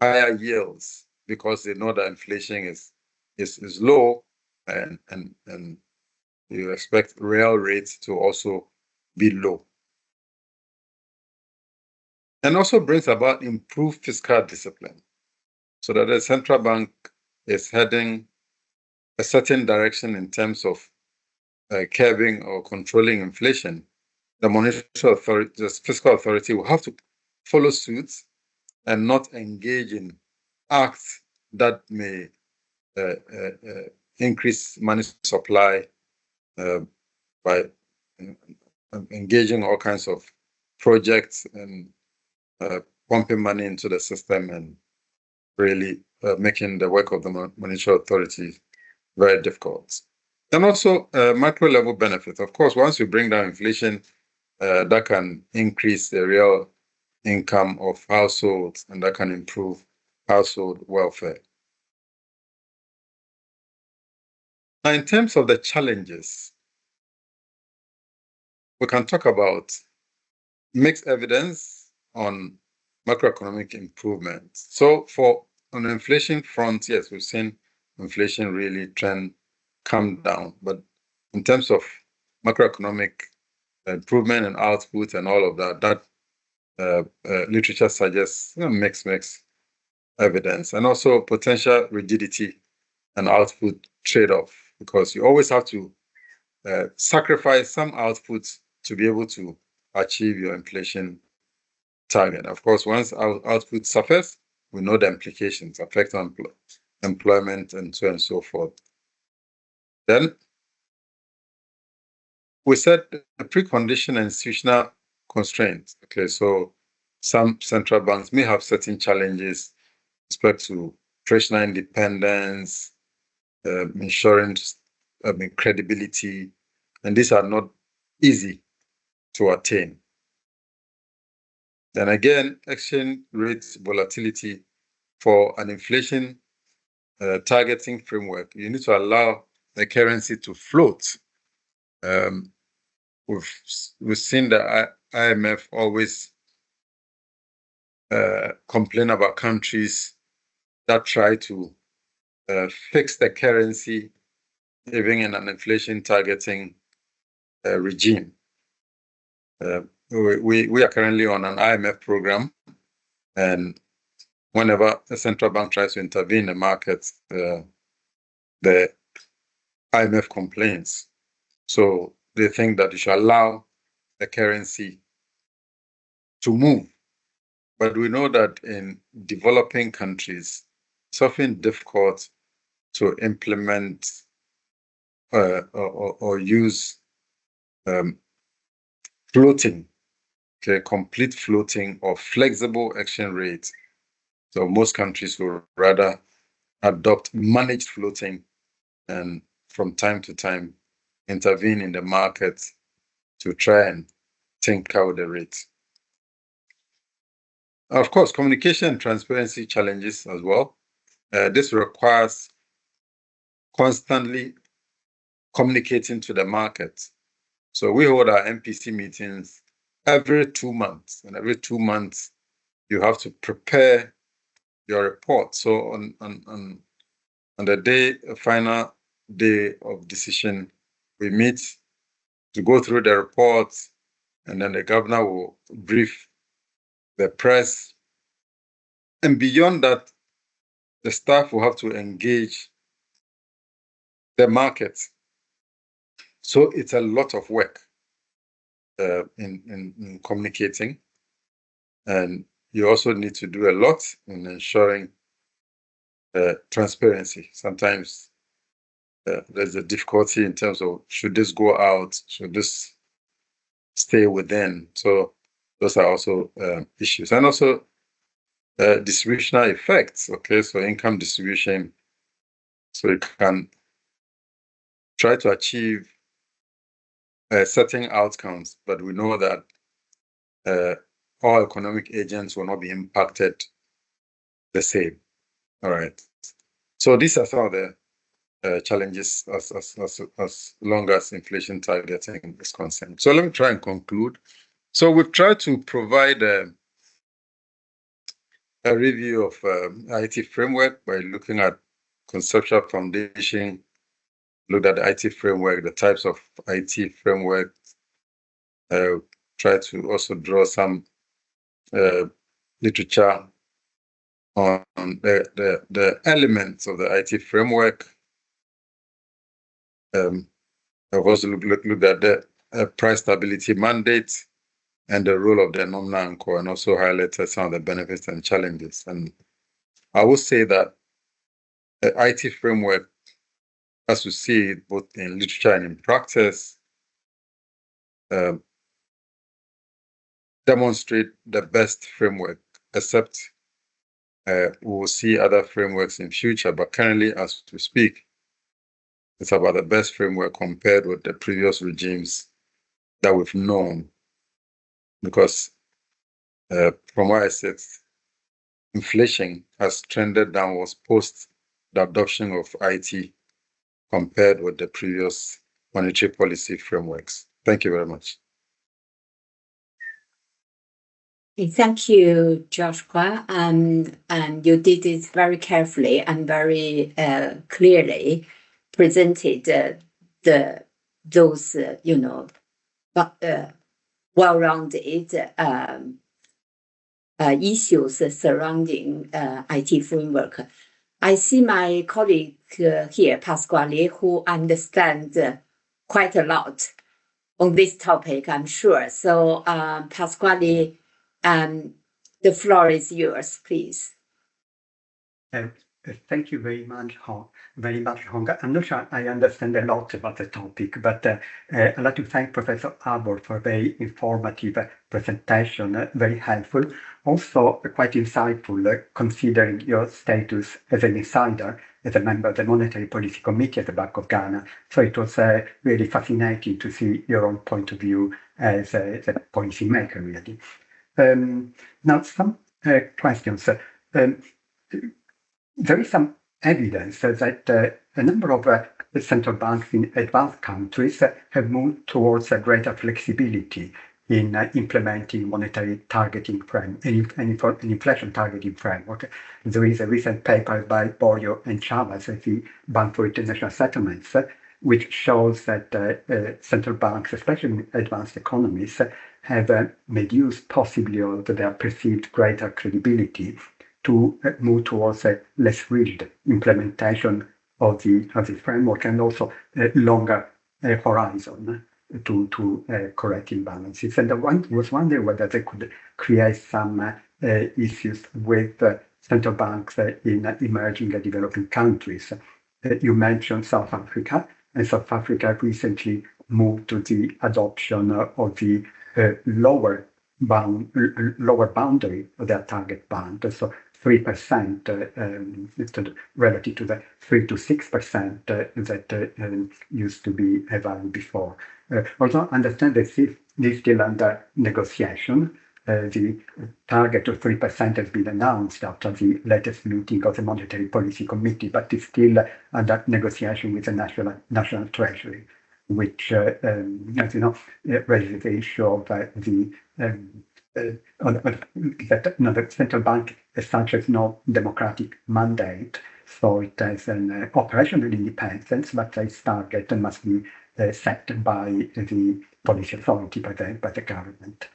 higher yields because they know that inflation is low, and you expect real rates to also be low. And also brings about improved fiscal discipline, so that the central bank is heading a certain direction in terms of curbing or controlling inflation. The monetary authority, the fiscal authority, will have to follow suit and not engage in acts that may increase money supply by engaging all kinds of projects and pumping money into the system and really making the work of the monetary authority very difficult. And also macro level benefits. Of course, once you bring down inflation, that can increase the real income of households, and that can improve household welfare. Now, in terms of the challenges, we can talk about mixed evidence on macroeconomic improvement. So on the inflation front, yes, we've seen inflation really trend come down. But in terms of macroeconomic improvement and output and all of that, literature suggests mixed. evidence, and also potential rigidity and output trade-off, because you always have to sacrifice some outputs to be able to achieve your inflation target. Of course, once our output suffers, we know the implications, effect on employment, and so on and so forth. Then we said the precondition and institutional constraints. Okay, so some central banks may have certain challenges with respect to operational independence, insurance, credibility, and these are not easy to attain. Then again, exchange rate volatility for an inflation targeting framework, you need to allow the currency to float. We've seen the IMF always complain about countries that try to fix the currency, even in an inflation targeting regime. We are currently on an IMF program, and whenever a central bank tries to intervene in the market, the IMF complains. So they think that you should allow the currency to move. But we know that in developing countries, it's often difficult to implement or use floating, okay, complete floating or flexible exchange rates. So most countries will rather adopt managed floating and from time to time intervene in the market to try and tinker out the rate. Of course, communication and transparency challenges as well. This requires constantly communicating to the market. So we hold our MPC meetings every 2 months, and every 2 months you have to prepare your report. So on the final day of decision, we meet to go through the reports, and then the governor will brief the press. And beyond that, the staff will have to engage the market. So it's a lot of work in communicating. And you also need to do a lot in ensuring transparency. Sometimes there's a difficulty in terms of, should this go out? Should this stay within? So those are also issues. And also distributional effects. Okay, so income distribution. So you can try to achieve certain outcomes, but we know that all economic agents will not be impacted the same. All right. So these are some of the challenges as long as inflation targeting is concerned. So let me try and conclude. So we've tried to provide a review of IT framework by looking at conceptual foundation, looked at the IT framework, the types of IT framework, try to also draw some literature on the elements of the IT framework. I've also looked at the price stability mandate and the role of the nominal anchor, and also highlighted some of the benefits and challenges. And I would say that the IT framework, as we see it both in literature and in practice, demonstrate the best framework, except we will see other frameworks in future. But currently, as we speak, it's about the best framework compared with the previous regimes that we've known. Because from what I said, inflation has trended downwards post the adoption of IT compared with the previous monetary policy frameworks. Thank you very much. Thank you, Joshua. And you did it very carefully and very clearly presented those well-rounded issues surrounding IT framework. I see my colleague here, Pasquale, who understands quite a lot on this topic, I'm sure. So, Pasquale, the floor is yours, please. Thank you very much, Honga. I'm not sure I understand a lot about the topic, but I'd like to thank Professor Abor for a very informative presentation, very helpful, also quite insightful, considering your status as an insider, as a member of the Monetary Policy Committee at the Bank of Ghana. So it was really fascinating to see your own point of view as a policy maker, really. Now, some questions. There is some evidence that a number of central banks in advanced countries have moved towards a greater flexibility in implementing monetary targeting an inflation targeting framework. There is a recent paper by Borio and Chavez at the Bank for International Settlements, which shows that central banks, especially in advanced economies, have made use possibly of their perceived greater credibility to move towards a less rigid implementation of the framework and also a longer horizon to correct imbalances. And I was wondering whether they could create some issues with central banks in emerging and developing countries. You mentioned South Africa, and South Africa recently moved to the adoption of the lower boundary of their target band. So 3% relative to the 3 to 6% that used to be valid before. Although I understand that this is still under negotiation. The target of 3% has been announced after the latest meeting of the Monetary Policy Committee, but is still under negotiation with the National Treasury, which, as you know, raises the issue of the central bank as such has no democratic mandate, so it has an operational independence, but its target must be set by the policy authority, by the government.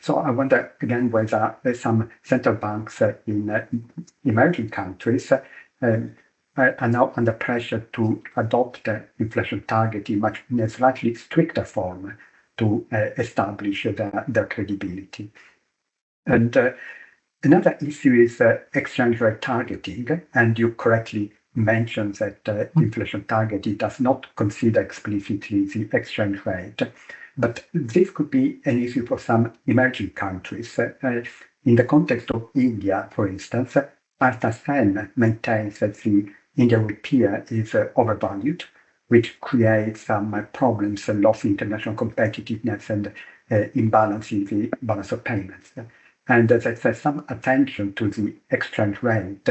So I wonder again whether some central banks in emerging countries are now under pressure to adopt inflation targeting in a slightly stricter form to establish their credibility. And another issue is exchange rate targeting, and you correctly mentioned that inflation targeting does not consider explicitly the exchange rate, but this could be an issue for some emerging countries. In the context of India, for instance, Arthur Sen maintains that the Indian rupee is overvalued, which creates some problems and loss in international competitiveness and imbalance in the balance of payments. And that some attention to the exchange rate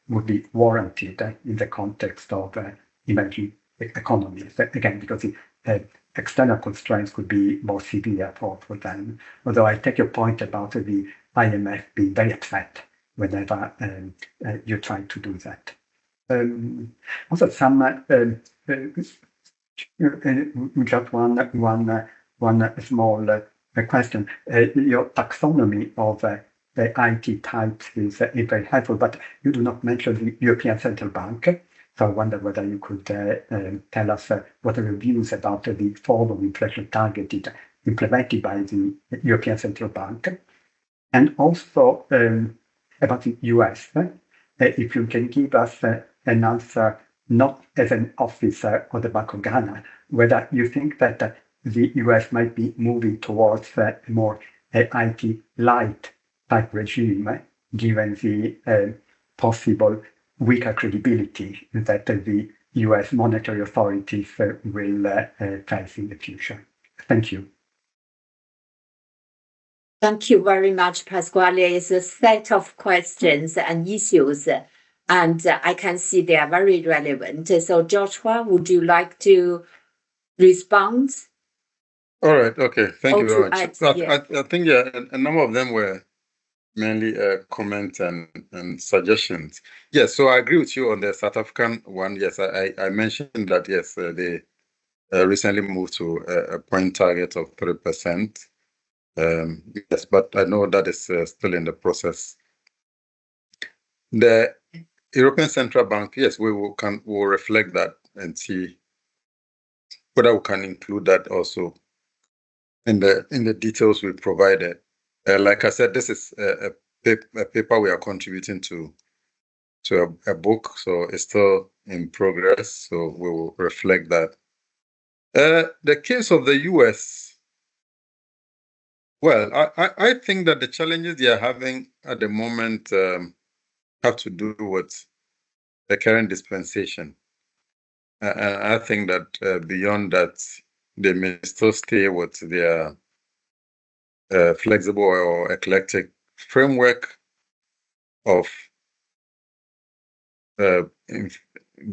would be warranted in the context of emerging economies, again, because the external constraints could be more severe for them. Although I take your point about the IMF being very upset whenever you try to do that. Also, some just one small question. Your taxonomy of the IT types is very helpful, but you do not mention the European Central Bank. So I wonder whether you could tell us what are your views about the form of inflation targeted implemented by the European Central Bank, and also about the US. If you can give us an answer, not as an officer of the Bank of Ghana, whether you think that the US might be moving towards a more IT light type regime, given the possible weaker credibility that the US monetary authorities will face in the future. Thank you. Thank you very much, Pasquale. It's a set of questions and issues, and I can see they are very relevant. So, Joshua, would you like to respond? All right. Okay. Thank you very much. I think a number of them were mainly comments and suggestions. Yes. So I agree with you on the South African one. Yes, I mentioned that. Yes, they recently moved to a point target of 3%. Yes, but I know that is still in the process. The European Central Bank, yes, will reflect that and see whether we can include that also in the details we provided. Like I said, this is a paper we are contributing to a book, so it's still in progress. So we will reflect that. The case of the US, well, I think that the challenges they are having at the moment have to do with the current dispensation. And I think that beyond that, they may still stay with their flexible or eclectic framework of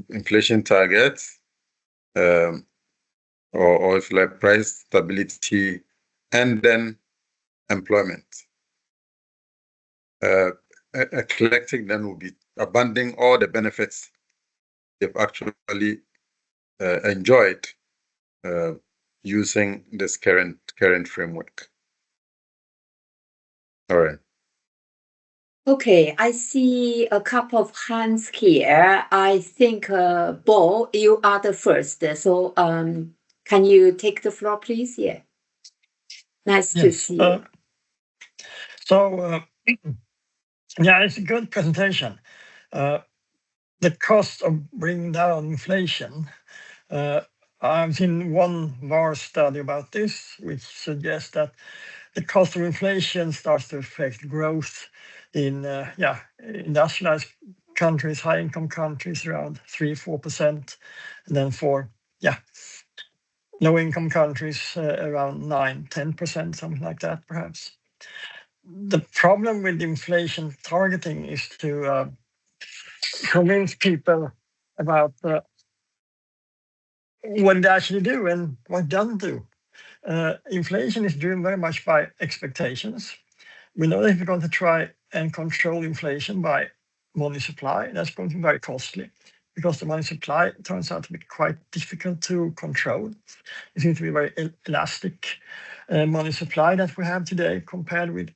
inflation targets, or it's like price stability, and then employment. Eclectic then will be abandoning all the benefits they've actually enjoyed using this current framework. All right. Okay, I see a couple of hands here. I think, Bo, you are the first. So, can you take the floor, please? Yeah. Nice to see you. Yeah, it's a good presentation. The cost of bringing down inflation. I've seen one VAR study about this, which suggests that the cost of inflation starts to affect growth in industrialized countries, high-income countries, around 3-4%, and then for low-income countries, around 9-10%, something like that, perhaps. The problem with inflation targeting is to convince people about what they actually do and what doesn't do. Inflation is driven very much by expectations. We know that if we're going to try and control inflation by money supply, that's going to be very costly because the money supply turns out to be quite difficult to control. It seems to be very elastic money supply that we have today compared with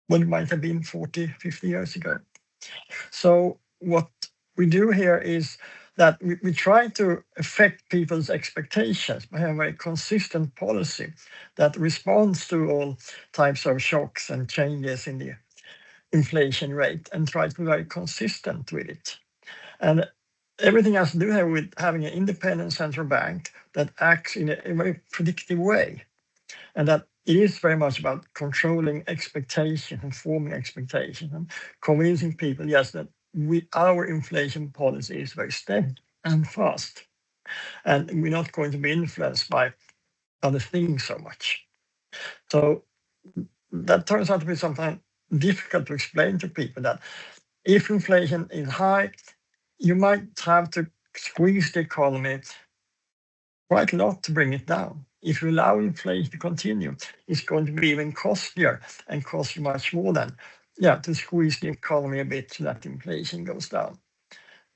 what it might have been 40, 50 years ago. So what we do here is that we try to affect people's expectations by having a very consistent policy that responds to all types of shocks and changes in the inflation rate and try to be very consistent with it. And everything has to do here with having an independent central bank that acts in a very predictive way. And that it is very much about controlling expectations and forming expectations and convincing people, yes, that our inflation policy is very steady and fast. And we're not going to be influenced by other things so much. So that turns out to be something difficult to explain to people, that if inflation is high, you might have to squeeze the economy quite a lot to bring it down. If you allow inflation to continue, it's going to be even costlier and cost you much more than to squeeze the economy a bit so that inflation goes down.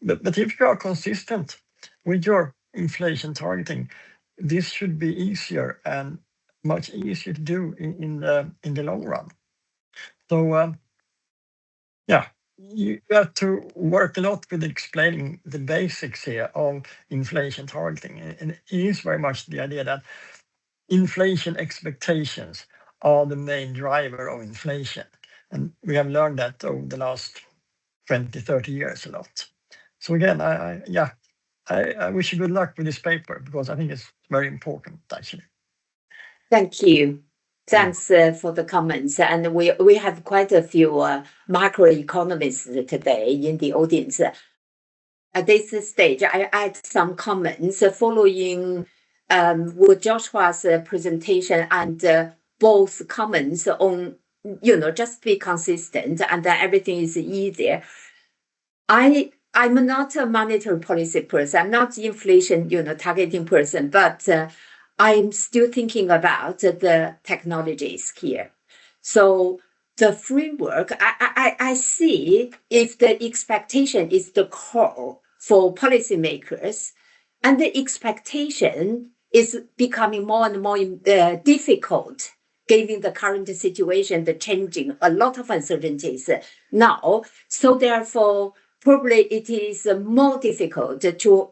But if you are consistent with your inflation targeting, this should be easier and much easier to do in the long run. So you have to work a lot with explaining the basics here of inflation targeting. And it is very much the idea that inflation expectations are the main driver of inflation. And we have learned that over the last 20, 30 years a lot. So again, I wish you good luck with this paper because I think it's very important, actually. Thank you. Thanks for the comments. And we have quite a few macroeconomists today in the audience. At this stage, I add some comments following with Joshua's presentation and both comments on, just be consistent and that everything is easier. I'm not a monetary policy person. I'm not inflation, targeting person, but I'm still thinking about the technologies here. So the framework, I see if the expectation is the core for policymakers, and the expectation is becoming more and more difficult given the current situation, the changing, a lot of uncertainties now. So therefore, probably it is more difficult to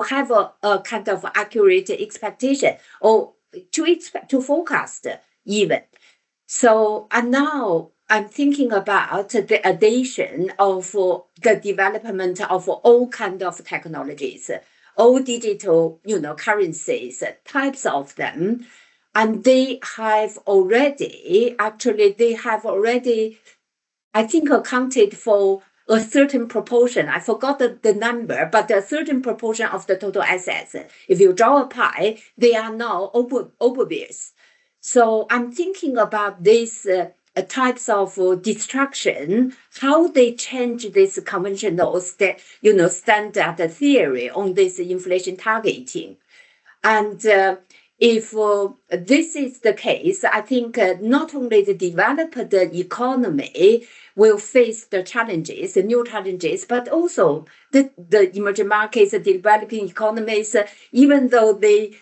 have a kind of accurate expectation or to forecast even. So, and now I'm thinking about the addition of the development of all kind of technologies, all digital, currencies, types of them. And they have already, I think, accounted for a certain proportion. I forgot the number, but a certain proportion of the total assets. If you draw a pie, they are now obvious. So I'm thinking about these types of distraction, how they change this conventional standard theory on this inflation targeting. And if this is the case, I think not only the developed economy will face the challenges, the new challenges, but also the emerging markets, the developing economies, even though they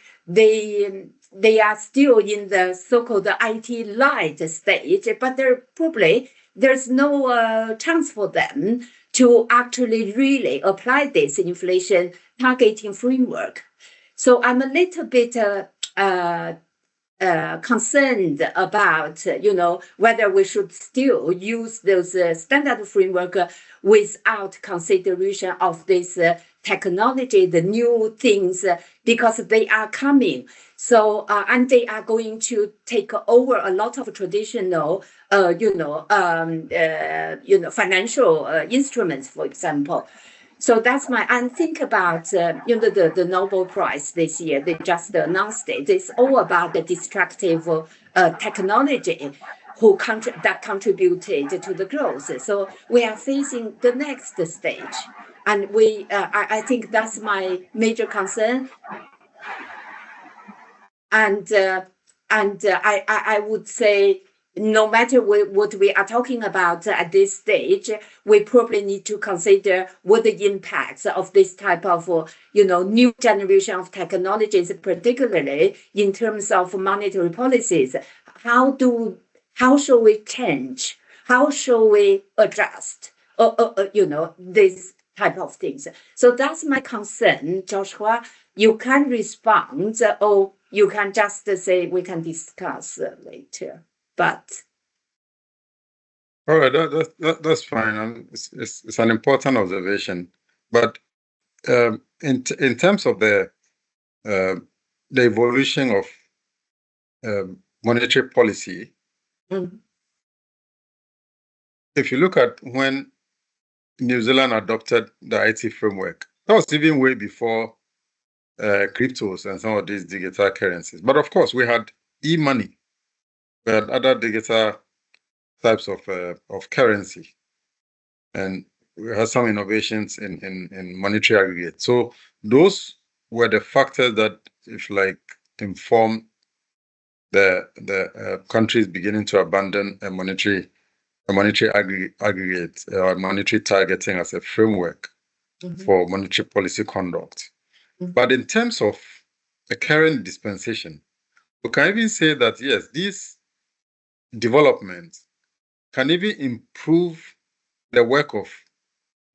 are still in the so-called IT light stage, but there's no chance for them to actually really apply this inflation targeting framework. So I'm a little bit concerned about, whether we should still use those standard framework without consideration of this technology, the new things, because they are coming. So, and they are going to take over a lot of traditional, financial instruments, for example. So that's and think about, the Nobel Prize this year. They just announced it. It's all about the destructive technology that contributed to the growth. So we are facing the next stage. And I think that's my major concern. And I would say, no matter what we are talking about at this stage, we probably need to consider what the impacts of this type of, new generation of technologies, particularly in terms of monetary policies. How shall we change? How shall we adjust? These type of things. So that's my concern, Joshua. You can respond, or you can just say we can discuss later. But all right, that's fine. It's an important observation. But in terms of the evolution of monetary policy, if you look at when New Zealand adopted the IT framework, that was even way before cryptos and some of these digital currencies. But of course, we had e-money, we had other digital types of currency, and we had some innovations in monetary aggregate. So those were the factors that, if like, inform the countries beginning to abandon a monetary aggregate or monetary targeting as a framework for monetary policy conduct. But in terms of the current dispensation, we can even say that, yes, these developments can even improve the work of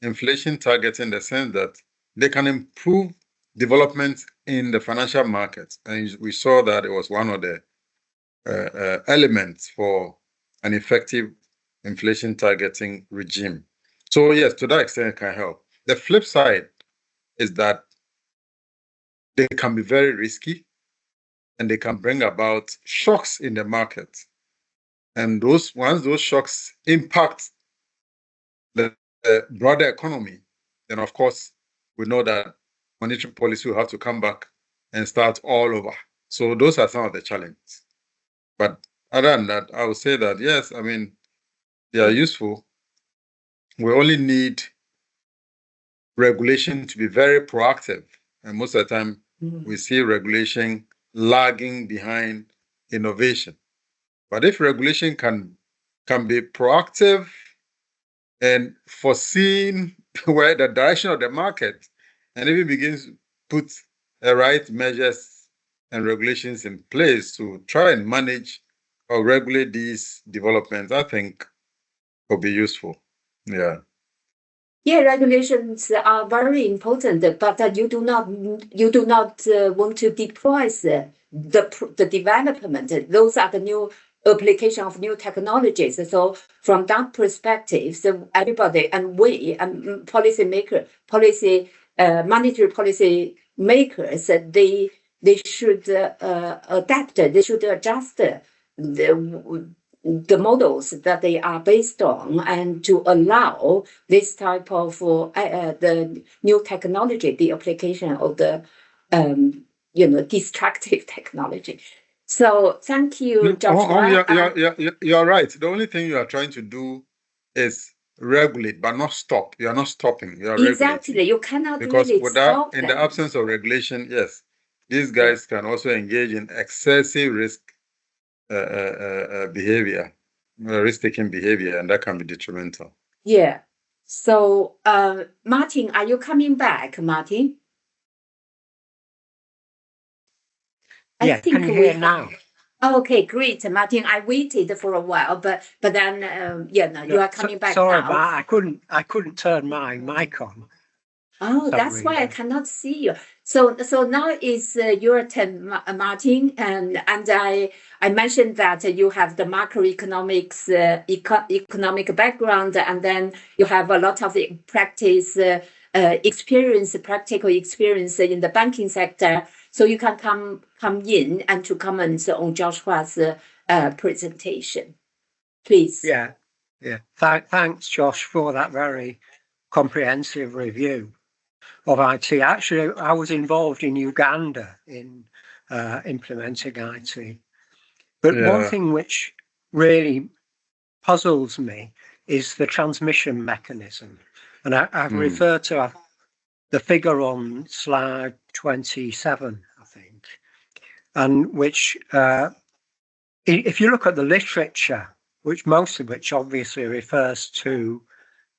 inflation targeting, in the sense that they can improve development in the financial markets. And we saw that it was one of the elements for an effective inflation targeting regime. So yes, to that extent, it can help. The flip side is that they can be very risky, and they can bring about shocks in the market. And once those shocks impact the broader economy, then of course we know that monetary policy will have to come back and start all over. So those are some of the challenges. But other than that, I would say that yes, I mean, they are useful. We only need regulation to be very proactive. And most of the time, we see regulation lagging behind innovation. But if regulation can be proactive and foreseeing where the direction of the market, and even begins to put the right measures and regulations in place to try and manage or regulate these developments, I think will be useful. Yeah. Yeah, regulations are very important, but you do not want to deploy the development. Those are the new application of new technologies. So from that perspective, so everybody and we and monetary policy makers, they should adapt. They should adjust the models that they are based on, and to allow this type of the new technology, the application of the destructive technology. So thank you, Joshua. You're right. The only thing you are trying to do is regulate, but not stop. You are not stopping. You are exactly regulating. You cannot Because really without, stop in them. the absence of regulation, yes, these guys can also engage in excessive behavior, risk-taking behavior, and that can be detrimental. Yeah. So, Martin, are you coming back, Martin? Yeah, can you hear now? Okay, great, Martin. I waited for a while, but then you are coming back sorry, now. but I couldn't turn my mic on. Oh, that's why I cannot see you. So now is your turn, Martin, and I mentioned that you have the macroeconomics economic background, and then you have a lot of practical experience in the banking sector. So you can come in and to comment on Joshua's presentation, please. Yeah. Thanks, Josh, for that very comprehensive review of IT. Actually, I was involved in Uganda in implementing IT. But one thing which really puzzles me is the transmission mechanism. And I've referred to the figure on slide 27, I think, and which, if you look at the literature, most of which obviously refers to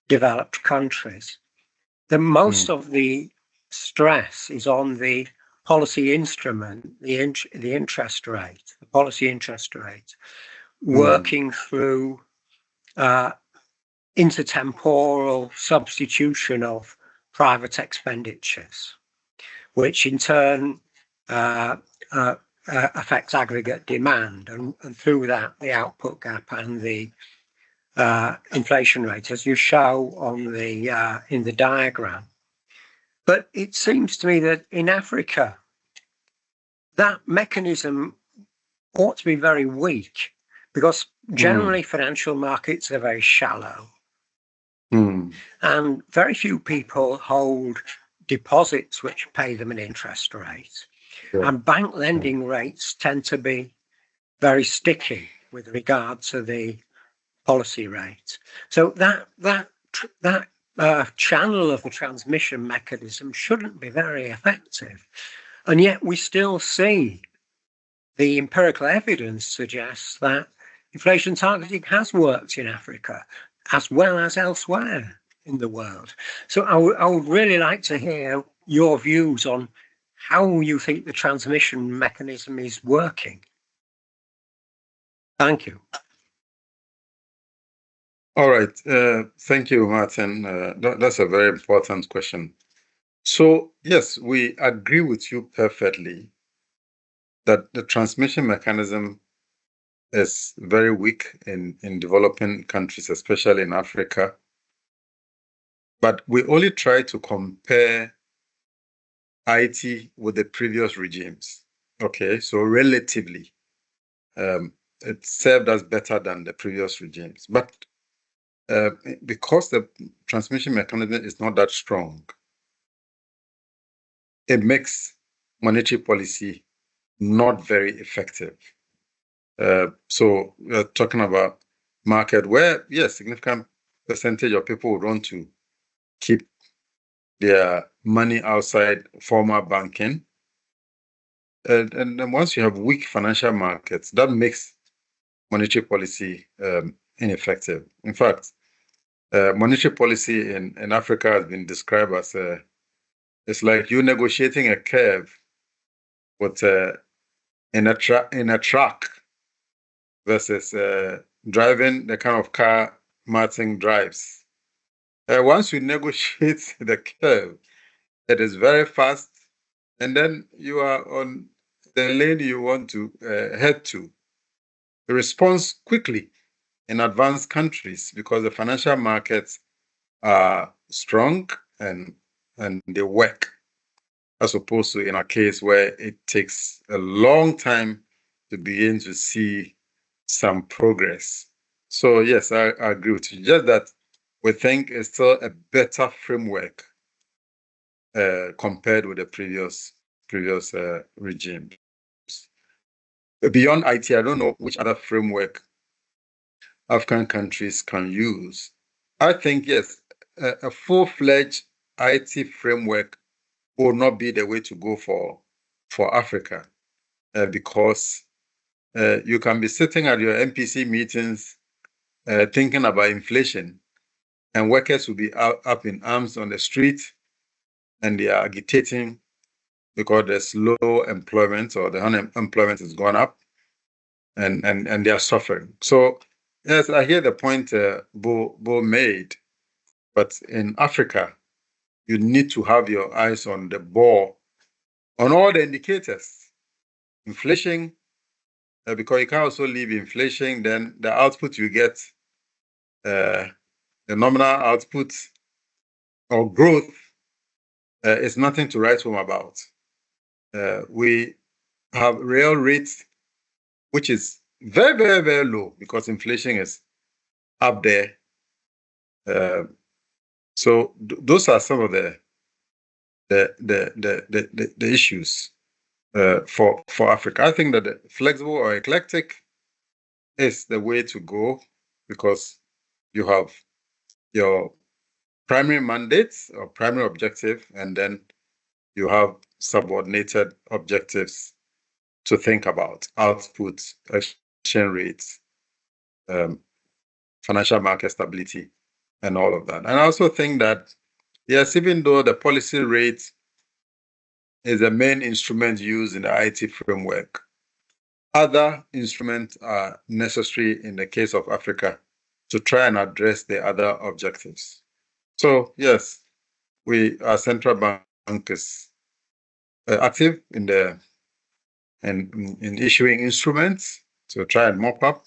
developed countries, then most of the stress is on the policy instrument, the interest rate, the policy interest rate, working through intertemporal substitution of private expenditures, which in turn affects aggregate demand, and through that the output gap and the inflation rate, as you show on the in the diagram. But it seems to me that in Africa, that mechanism ought to be very weak, because generally financial markets are very shallow. And very few people hold deposits which pay them an interest rate. And bank lending rates tend to be very sticky with regard to the policy rate. So that channel of the transmission mechanism shouldn't be very effective. And yet we still see the empirical evidence suggests that inflation targeting has worked in Africa as well as elsewhere in the world. So I would really like to hear your views on how you think the transmission mechanism is working. Thank you. All right. Thank you, Martin. That's a very important question. So, yes, we agree with you perfectly that the transmission mechanism is very weak in developing countries, especially in Africa. But we only try to compare IT with the previous regimes. Okay, so relatively, it served us better than the previous regimes. But because the transmission mechanism is not that strong, it makes monetary policy not very effective. So we're talking about market where, yes, significant percentage of people would want to keep their money outside formal banking. And then once you have weak financial markets, that makes monetary policy ineffective. In fact, monetary policy in Africa has been described as it's like you negotiating a curve with in a track versus driving the kind of car Martin drives. Once you negotiate the curve, it is very fast, and then you are on the lane you want to head to. It responds quickly in advanced countries because the financial markets are strong and they work, as opposed to in a case where it takes a long time to begin to see some progress. So yes, I agree with you. Just that we think it's still a better framework compared with the previous regime. Beyond IT, I don't know which other framework African countries can use. I think yes, a full-fledged IT framework will not be the way to go for Africa, because you can be sitting at your MPC meetings thinking about inflation, and workers will be up in arms on the street, and they are agitating because there's low employment or the unemployment has gone up, and they are suffering. So yes, I hear the point Bo made, but in Africa, you need to have your eyes on the ball, on all the indicators. Inflation, because you can also leave inflation, then the output you get, the nominal output or growth, is nothing to write home about. We have real rates, which is very, very, very low because inflation is up there. So those are some of the issues for Africa. I think that the flexible or eclectic is the way to go because you have your primary mandates or primary objective, and then you have subordinated objectives to think about: output, exchange rates, financial market stability, and all of that. And I also think that, yes, even though the policy rate is the main instrument used in the IT framework, other instruments are necessary in the case of Africa to try and address the other objectives. So yes, our central bank is active in issuing instruments to try and mop up,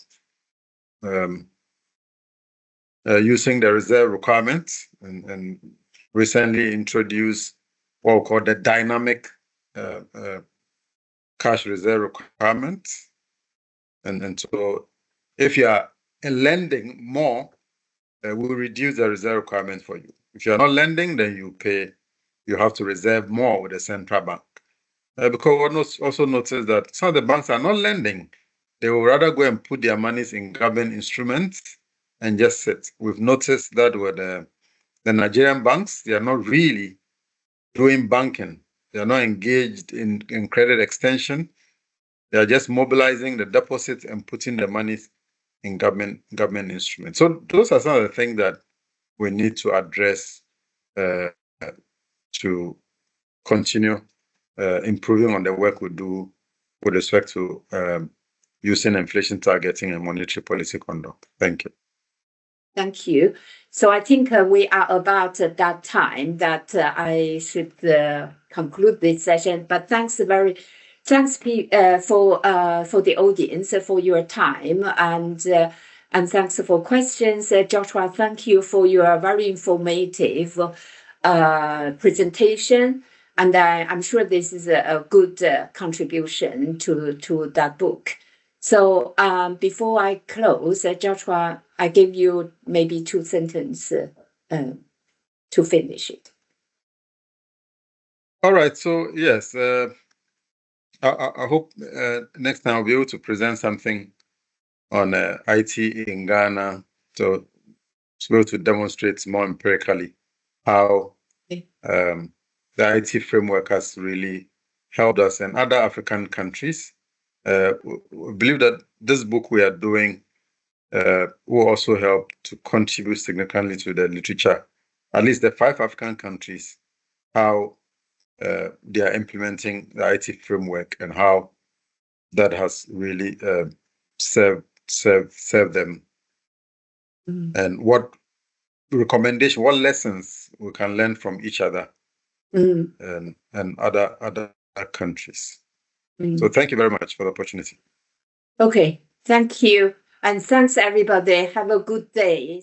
using the reserve requirements, and recently introduced what we call the dynamic cash reserve requirement. And so if you are lending more, we'll reduce the reserve requirement for you. If you're not lending, then you have to reserve more with the central bank. Because we also notice that some of the banks are not lending. They will rather go and put their monies in government instruments and just sit. We've noticed that with the Nigerian banks, they are not really doing banking. They are not engaged in credit extension. They are just mobilizing the deposits and putting the monies in government instruments. So those are some of the things that we need to address to continue improving on the work we do with respect to using inflation targeting and monetary policy conduct. Thank you. Thank you. So I think we are about that time that I should conclude this session. But thanks for the audience for your time, and thanks for questions. Joshua, thank you for your very informative presentation, and I'm sure this is a good contribution to that book. So before I close, Joshua, I give you maybe 2 sentences to finish it. All right. So yes, I hope next time I'll be able to present something on IT in Ghana to be able to demonstrate more empirically how the IT framework has really helped us and other African countries. We believe that this book we are doing will also help to contribute significantly to the literature, at least the 5 African countries, how they are implementing the IT framework and how that has really served serve them, and what lessons we can learn from each other and other countries. So thank you very much for the opportunity. Okay, thank you. And thanks everybody. Have a good day.